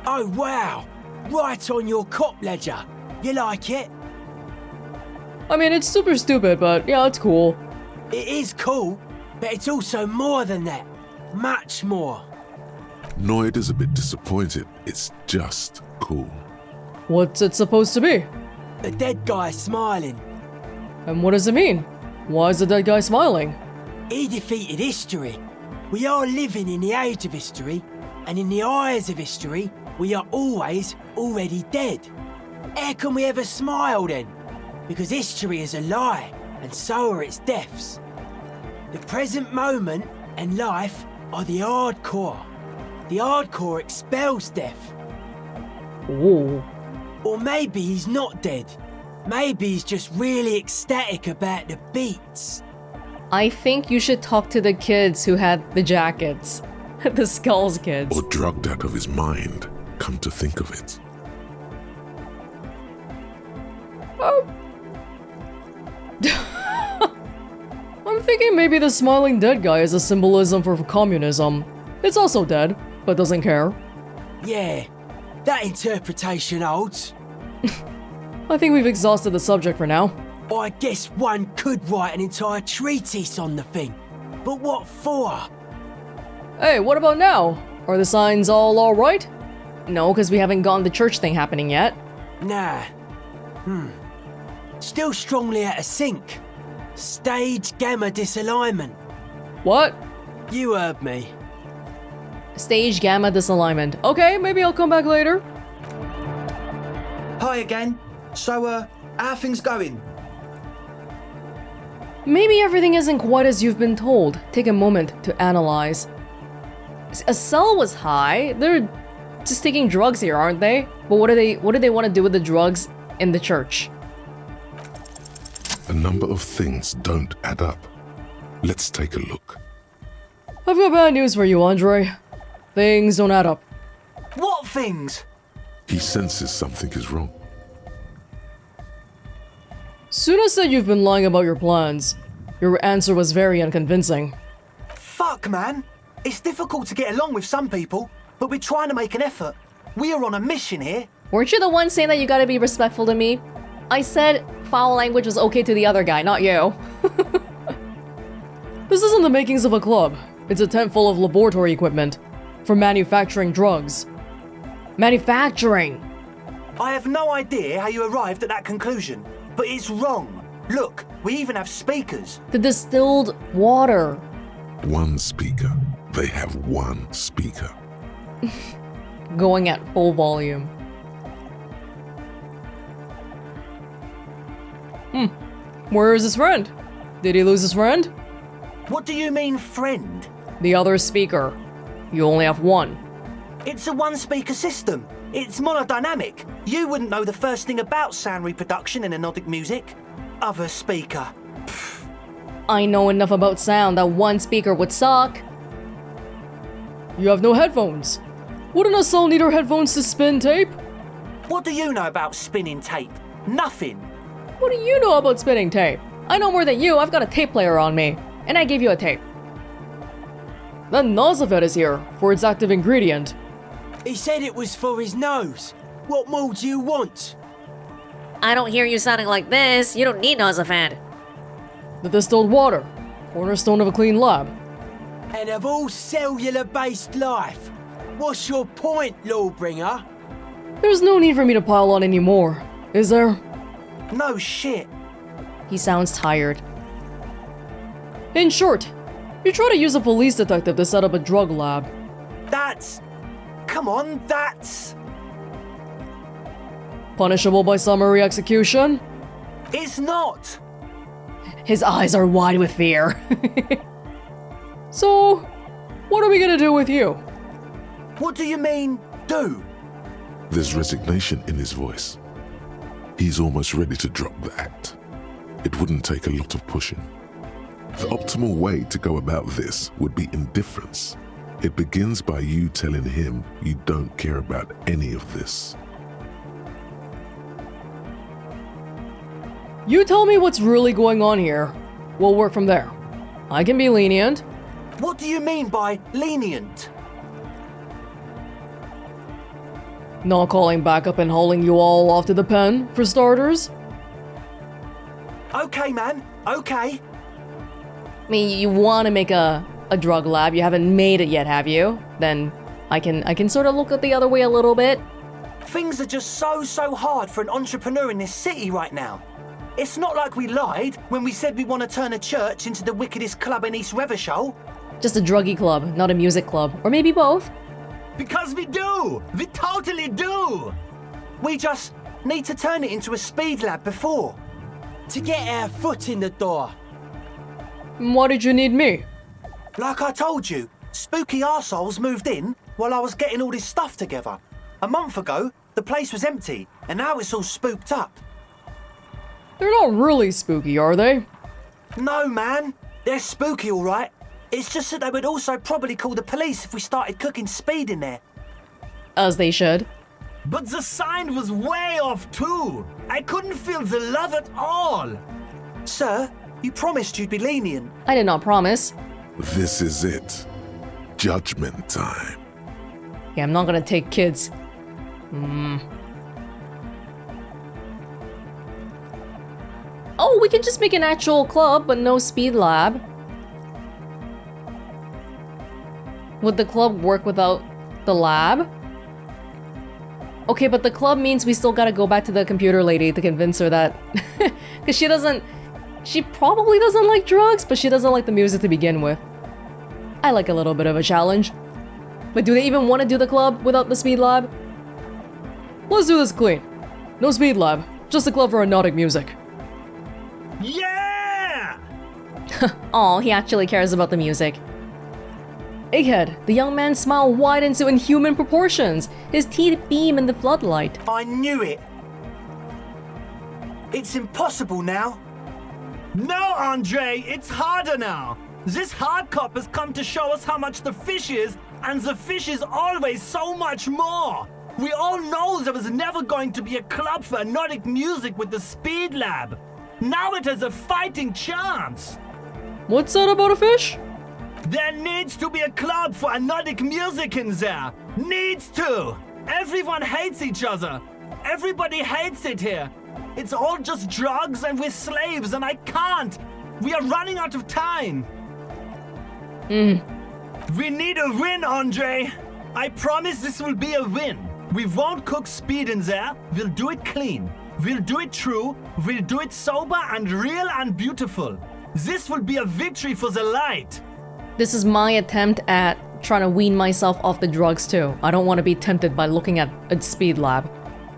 Oh wow! Right on your cop ledger. You like it? I mean, it's super stupid, but yeah, it's cool. It is cool, but it's also more than that. Much more. Noid is a bit disappointed. It's just cool. What's it supposed to be? The dead guy smiling. And what does it mean? Why is the dead guy smiling? He defeated history. We are living in the age of history, and in the eyes of history, we are always already dead. How can we ever smile then? Because history is a lie, and so are its deaths. The present moment and life are the hardcore. The hardcore expels death. Ooh. Or maybe he's not dead. Maybe he's just really ecstatic about the beats. I think you should talk to the kids who had the jackets. The Skulls kids. Or drugged out of his mind, come to think of it. Oh. I'm thinking maybe the smiling dead guy is a symbolism for communism. It's also dead, but doesn't care. Yeah, that interpretation holds. I think we've exhausted the subject for now. I guess one could write an entire treatise on the thing. But what for? Hey, what about now? Are the signs all alright? No, because we haven't gotten the church thing happening yet. Nah. Still strongly out of sync. Stage gamma disalignment. What? You heard me. Stage gamma disalignment. Okay, maybe I'll come back later. Hi again. So, how are things going? Maybe everything isn't quite as you've been told. Take a moment to analyze. A cell was high. They're just taking drugs here, aren't they? But what do they want to do with the drugs in the church? A number of things don't add up. Let's take a look. I've got bad news for you, Andre. Things don't add up. What things? He senses something is wrong. Soona said you've been lying about your plans. Your answer was very unconvincing. Fuck, man. It's difficult to get along with some people, but we're trying to make an effort. We are on a mission here. Weren't you the one saying that you gotta be respectful to me? I said foul language was okay to the other guy, not you. This isn't the makings of a club. It's a tent full of laboratory equipment for manufacturing drugs. Manufacturing! I have no idea how you arrived at that conclusion, but it's wrong. Look, we even have speakers. The distilled water. One speaker. They have one speaker. Going at full volume. Where is his friend? Did he lose his friend? What do you mean, friend? The other speaker. You only have one. It's a one-speaker system. It's monodynamic. You wouldn't know the first thing about sound reproduction in anodic music. Other speaker. Pfft. I know enough about sound that one speaker would suck. You have no headphones. Wouldn't a cell need her headphones to spin tape? What do you know about spinning tape? Nothing. What do you know about spinning tape? I know more than you. I've got a tape player on me. And I gave you a tape. That Nosafet is here for its active ingredient. He said it was for his nose. What more do you want? I don't hear you sounding like this. You don't need Nosafet. The distilled water. Cornerstone of a clean lab. And of all cellular-based life, what's your point, Lawbringer? There's no need for me to pile on anymore, is there? No shit. He sounds tired. In short, you try to use a police detective to set up a drug lab. That's... Come on, that's... Punishable by summary execution? It's not! His eyes are wide with fear. So, what are we gonna do with you? What do you mean, do? There's resignation in his voice. He's almost ready to drop the act. It wouldn't take a lot of pushing. The optimal way to go about this would be indifference. But he wants to It begins by you telling him you don't care about any of this. You tell me what's really going on here. We'll work from there. I can be lenient. What do you mean by lenient? Not calling back up and hauling you all off to the pen, for starters. Okay, man. Okay. I mean, you want to make a drug lab. You haven't made it yet, have you? Then I can sort of look at the other way a little bit. Things are just so hard for an entrepreneur in this city right now. It's not like we lied when we said we want to turn a church into the wickedest club in East Revershoal. Just a druggy club, not a music club. Or maybe both. Because we do! We totally do! We just need to turn it into a speed lab before. To get our foot in the door. Why did you need me? Like I told you, spooky arseholes moved in while I was getting all this stuff together. A month ago, the place was empty, and now it's all spooked up. They're not really spooky, are they? No, man. They're spooky, all right. It's just that they would also probably call the police if we started cooking speed in there. As they should. But the sign was way off too. I couldn't feel the love at all. Sir, you promised you'd be lenient. I did not promise. This is it. Judgment time. Yeah, I'm not gonna take kids. Oh, we can just make an actual club, but no speed lab. Would the club work without the lab? Okay, but the club means we still gotta go back to the computer lady to convince her that... Because she probably doesn't like drugs, but she doesn't like the music to begin with. I like a little bit of a challenge. But do they even want to do the club without the speed lab? Let's do this clean. No speed lab, just a club for hypnotic music. Yeah! Aw, he actually cares about the music. Egghead, the young man's smile widens to inhuman proportions. His teeth beam in the floodlight. I knew it. It's impossible now. No, Andre, it's harder now. This hard cop has come to show us how much the fish is, and the fish is always so much more. We all know there was never going to be a club for hypnotic music with the Speed Lab. Now it has a fighting chance. What's that about a fish? There needs to be a club for hypnotic music in there. Needs to. Everyone hates each other. Everybody hates it here. It's all just drugs and we're slaves and I can't. We are running out of time. We need a win, Andre. I promise this will be a win. We won't cook speed in there. We'll do it clean. We'll do it true. We'll do it sober and real and beautiful. This will be a victory for the light. This is my attempt at trying to wean myself off the drugs too. I don't want to be tempted by looking at a speed lab.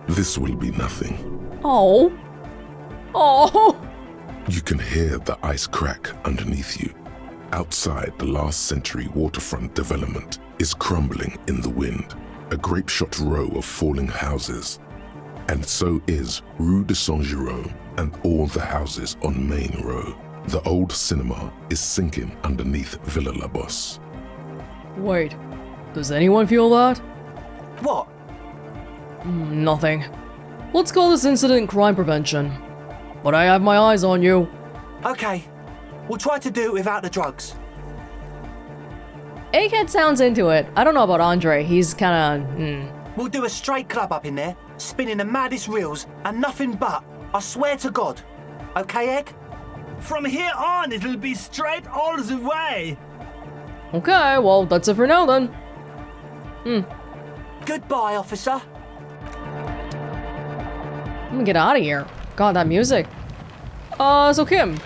This will be nothing. Oh. Oh. You can hear the ice crack underneath you. Outside, the last century waterfront development is crumbling in the wind. A grape-shot row of falling houses. And so is Rue de Saint-Jérôme and all the houses on Main Row. The old cinema is sinking underneath Villa La Bosse. Wait, does anyone feel that? What? Nothing. Let's call this incident crime prevention. But I have my eyes on you. Okay, we'll try to do it without the drugs. Egghead sounds into it. I don't know about Andre, he's kinda... We'll do a straight club up in there, spinning the maddest reels, and nothing but, I swear to God. Okay, Egg? From here on, it'll be straight all the way. Okay, well, that's it for now then. Goodbye, officer. I'm gonna get out of here. God, that music. So Kim,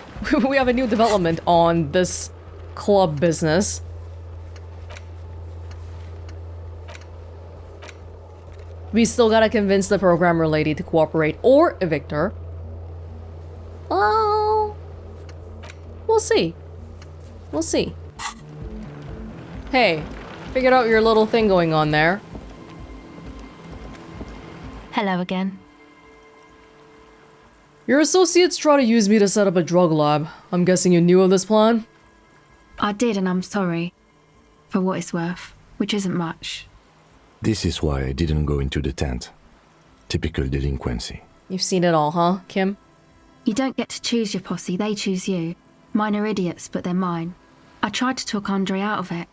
we have a new development on this club business. We still gotta convince the programmer lady to cooperate or evict her. Oh, we'll see. We'll see. Hey, figured out your little thing going on there. Hello again. Your associates try to use me to set up a drug lab. I'm guessing you knew of this plan? I did, and I'm sorry. for what it's worth, which isn't much. This is why I didn't go into the tent. Typical delinquency. You've seen it all, huh, Kim? You don't get to choose your posse, they choose you. Mine are idiots, but they're mine. I tried to talk Andre out of it.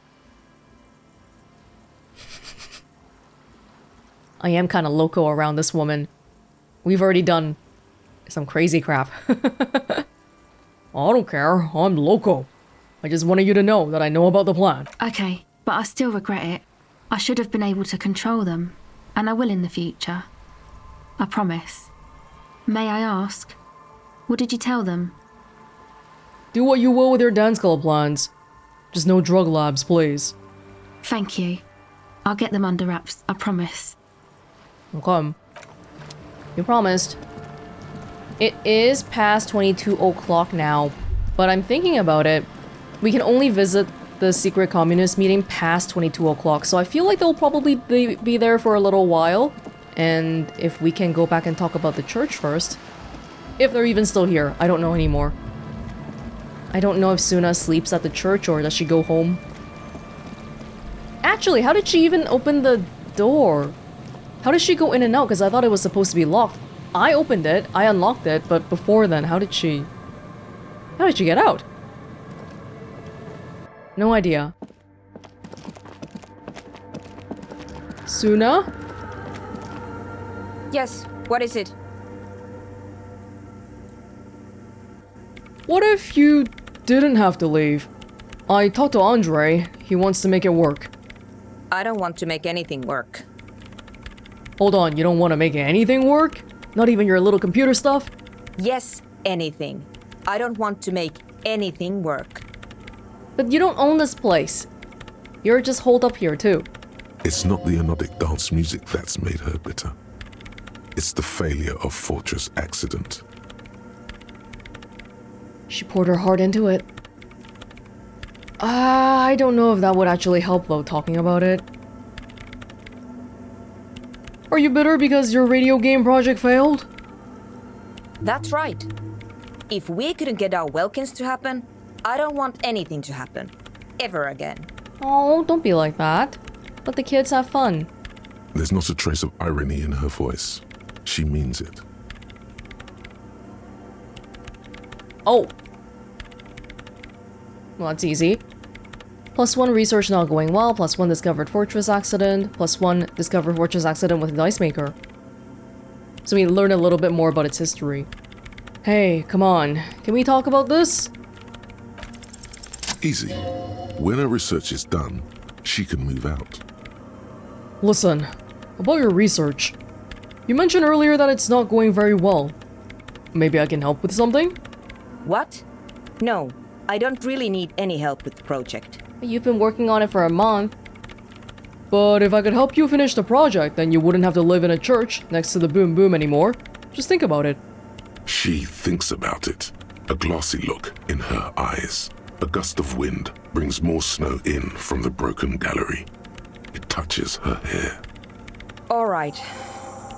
I am kind of loco around this woman. We've already done some crazy crap. I don't care. I'm loco. I just wanted you to know that I know about the plan. Okay, but I still regret it. I should have been able to control them, and I will in the future. I promise. May I ask, what did you tell them? Do what you will with your dance club plans. Just no drug labs, please. Thank you. I'll get them under wraps, I promise. Okay. You promised. It is past 22 o'clock now, but I'm thinking about it. We can only visit the secret communist meeting past 22 o'clock, so I feel like they'll probably be there for a little while. And if we can go back and talk about the church first. If they're even still here, I don't know anymore. I don't know if Soona sleeps at the church or does she go home. Actually, how did she even open the door? How did she go in and out? Because I thought it was supposed to be locked. I opened it, I unlocked it, but before then, how did she get out? No idea. Soona? Yes, what is it? What if you didn't have to leave? I talked to Andre. He wants to make it work. I don't want to make anything work. Hold on, you don't want to make anything work? Not even your little computer stuff? Yes, anything. I don't want to make anything work. But you don't own this place. You're just holed up here too. It's not the anodic dance music that's made her bitter. It's the failure of Fortress Accident. She poured her heart into it. I don't know if that would actually help though, talking about it. Are you bitter because your radio game project failed? That's right. If we couldn't get our Welkins to happen, I don't want anything to happen. Ever again. Oh, don't be like that. Let the kids have fun. There's not a trace of irony in her voice. She means it. Oh. Well, that's easy. +1 research not going well, +1 discovered fortress accident, +1 discovered fortress accident with dice maker. So we learn a little bit more about its history. Hey, come on. Can we talk about this? Easy. When her research is done, she can move out. Listen, about your research. You mentioned earlier that it's not going very well. Maybe I can help with something? What? No, I don't really need any help with the project. You've been working on it for a month. But if I could help you finish the project, then you wouldn't have to live in a church next to the boom boom anymore. Just think about it. She thinks about it. A glassy look in her eyes. A gust of wind brings more snow in from the broken gallery. It touches her hair. All right.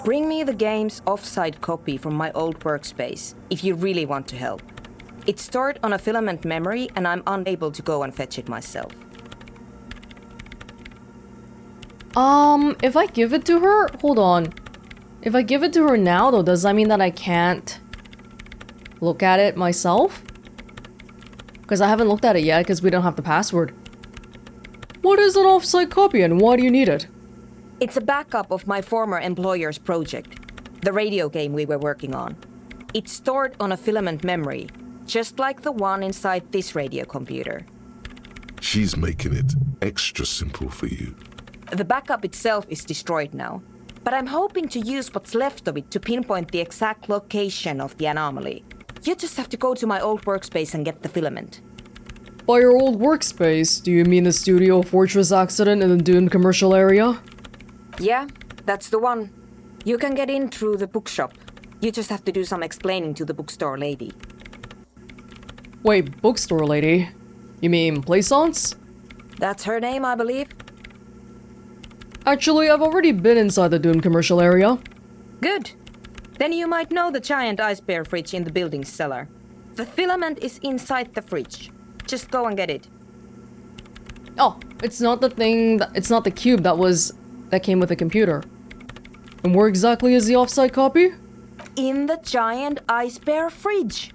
Bring me the game's offsite copy from my old workspace, if you really want to help. It's stored on a filament memory, and I'm unable to go and fetch it myself. If I give it to her? Hold on. If I give it to her now, though, does that mean that I can't look at it myself? Because I haven't looked at it yet, because we don't have the password. What is an offsite copy, and why do you need it? It's a backup of my former employer's project, the radio game we were working on. It's stored on a filament memory, just like the one inside this radiocomputer. She's making it extra simple for you. The backup itself is destroyed now, but I'm hoping to use what's left of it to pinpoint the exact location of the anomaly. You just have to go to my old workspace and get the filament. By your old workspace, do you mean the studio fortress accident in the Dune commercial area? Yeah, that's the one. You can get in through the bookshop. You just have to do some explaining to the bookstore lady. Wait, bookstore lady? You mean Plaisance? That's her name, I believe. Actually, I've already been inside the Dune commercial area. Good. Then you might know the giant ice bear fridge in the building's cellar. The filament is inside the fridge. Just go and get it. Oh, it's not the thing, it's not the cube that came with the computer. And where exactly is the offsite copy? In the giant ice bear fridge.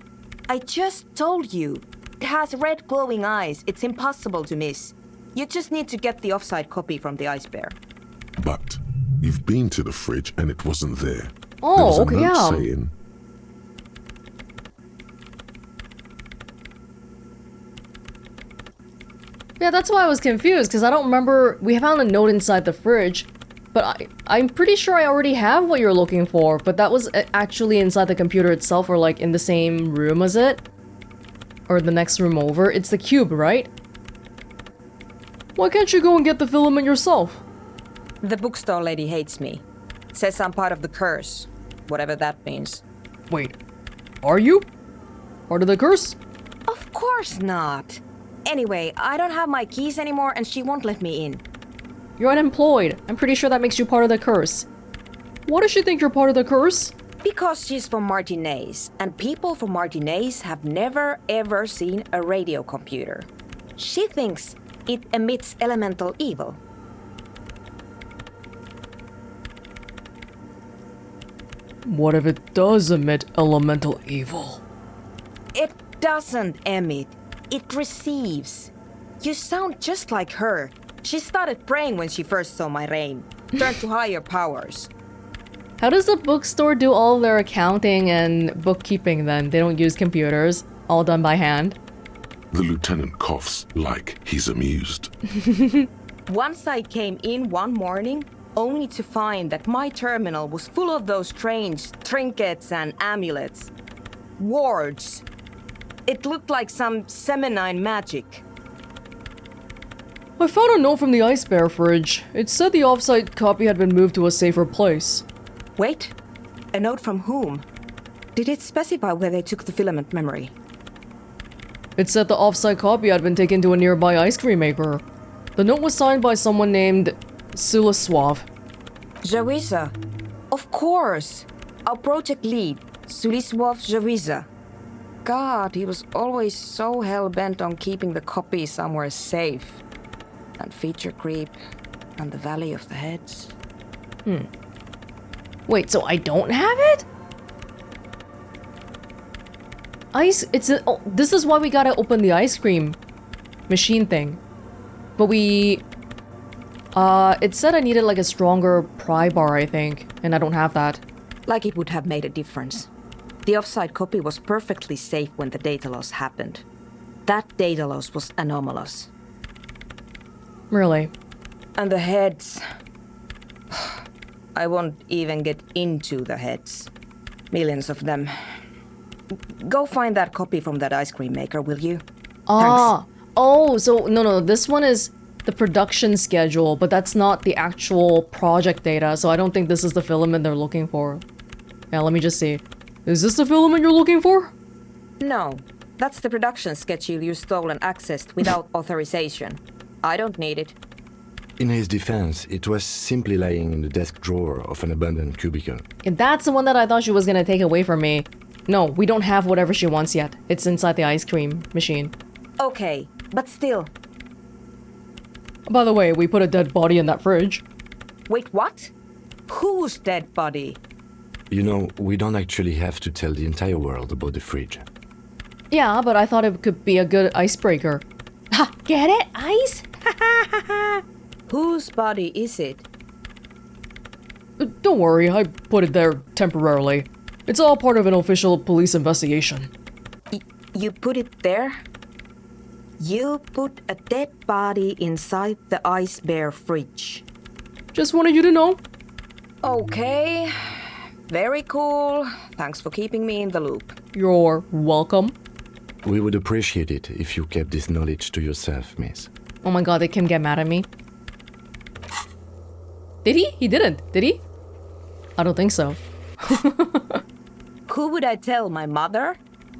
I just told you. It has red glowing eyes. It's impossible to miss. You just need to get the offsite copy from the ice bear. But you've been to the fridge and it wasn't there. Oh, there was a okay, note yeah. saying, Yeah, that's why I was confused, because I don't remember... We found a note inside the fridge, but I'm pretty sure I already have what you're looking for, but that was actually inside the computer itself, or like in the same room as it? Or the next room over. It's the cube, right? Why can't you go and get the filament yourself? The bookstore lady hates me. Says I'm part of the curse. Whatever that means. Wait, are you? Part of the curse? Of course not. Anyway, I don't have my keys anymore and she won't let me in. You're unemployed. I'm pretty sure that makes you part of the curse. Why does she think you're part of the curse? Because she's from Martinez, and people from Martinez have never ever seen a radiocomputer. She thinks it emits elemental evil. What if it does emit elemental evil? It doesn't emit. It receives. You sound just like her. She started praying when she first saw my rain. Turned to higher powers. How does the bookstore do all their accounting and bookkeeping then? They don't use computers, all done by hand. the lieutenant coughs like he's amused. Once I came in one morning, only to find that my terminal was full of those strange trinkets and amulets. Wards. It looked like some Semenine magic. I found a note from the Ice Bear fridge. It said the offsite copy had been moved to a safer place. Wait, a note from whom? Did it specify where they took the filament memory? It said the offsite copy had been taken to a nearby ice cream maker. The note was signed by someone named Suliswav. Jawiza. Of course. Our project lead, Suliswav Jawiza. God, he was always so hell-bent on keeping the copy somewhere safe. And feature creep, and the Valley of the Heads. Wait, so I don't have it? This is why we gotta open the ice cream machine thing. But it said I needed like a stronger pry bar, I think, and I don't have that. Like it would have made a difference. The offsite copy was perfectly safe when the data loss happened. That data loss was anomalous. Really? And the heads. I won't even get into the heads. Millions of them. Go find that copy from that ice cream maker, will you? Ah, oh, so no, this one is the production schedule, but that's not the actual project data, so I don't think this is the filament they're looking for. Yeah, let me just see. Is this the filament you're looking for? No, that's the production schedule you stole and accessed without authorization. I don't need it. In his defense, it was simply lying in the desk drawer of an abandoned cubicle. And that's the one that I thought she was gonna take away from me. No, we don't have whatever she wants yet. It's inside the ice cream machine. Okay, but still. By the way, we put a dead body in that fridge. Wait, what? Whose dead body? You know, we don't actually have to tell the entire world about the fridge. Yeah, but I thought it could be a good icebreaker. Ha! Get it? Ice? Whose body is it? Don't worry, I put it there temporarily. It's all part of an official police investigation. You put it there? You put a dead body inside the Ice Bear fridge. Just wanted you to know. Okay. Very cool. Thanks for keeping me in the loop. You're welcome. We would appreciate it if you kept this knowledge to yourself, miss. Oh my god, did Kim get mad at me? Did he? He didn't, did he? I don't think so. Who would I tell? My mother?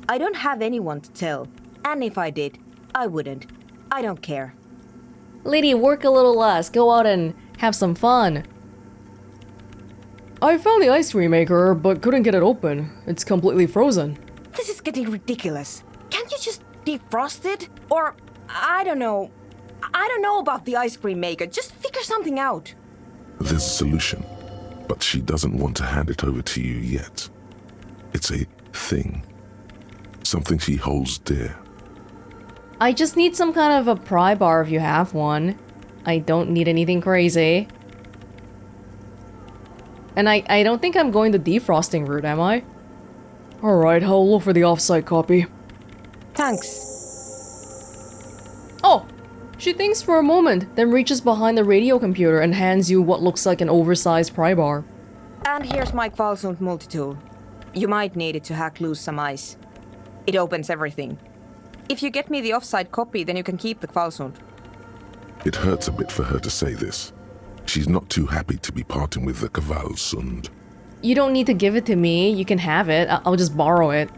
I don't have anyone to tell. And if I did, I wouldn't. I don't care. Lady, work a little less. Go out and have some fun. I found the ice cream maker, but couldn't get it open. It's completely frozen. This is getting ridiculous. Can't you just defrost it? Or, I don't know, I don't know about the ice cream maker. Just figure something out. There's a solution, but she doesn't want to hand it over to you yet. It's a thing. Something she holds dear. I just need some kind of a pry bar if you have one. I don't need anything crazy. And I don't think I'm going the defrosting route, am I? Alright, I'll look for the offsite copy. Thanks. Oh! She thinks for a moment, then reaches behind the radiocomputer and hands you what looks like an oversized pry bar. And here's my Kvalsund multi-tool. You might need it to hack loose some ice. It opens everything. If you get me the offsite copy, then you can keep the Kvalsund. It hurts a bit for her to say this. She's not too happy to be parting with the Kvalsund. You don't need to give it to me, you can have it. I'll just borrow it.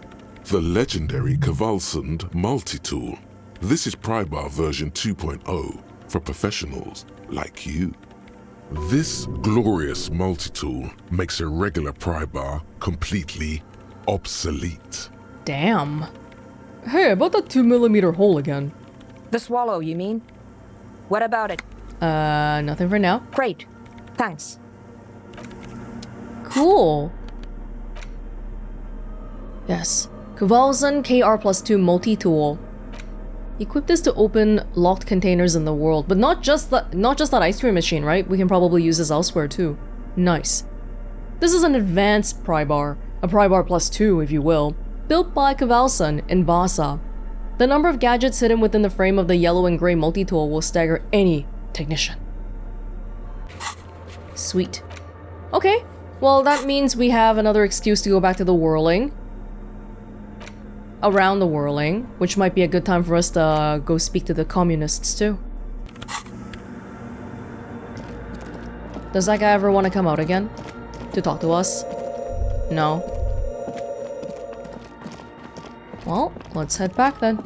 The legendary Kvalsund multi-tool. This is Prybar version 2.0 for professionals like you. This glorious multi-tool makes a regular Prybar completely obsolete. Damn. Hey, about that 2mm hole again. The swallow, you mean? What about it? Nothing for now. Great. Thanks. Cool. Yes. Kvalsund KR+2 multi-tool. Equip this to open locked containers in the world, but not just that ice cream machine, right? We can probably use this elsewhere too. Nice. This is an advanced prybar, a prybar +2 if you will, built by Kvalsund in Vasa. The number of gadgets hidden within the frame of the yellow and gray multi-tool will stagger any technician. Sweet. Okay, well that means we have another excuse to go back to the whirling. Around the whirling, which might be a good time for us to go speak to the communists too. Does that guy ever want to come out again? To talk to us? No. Well, let's head back then.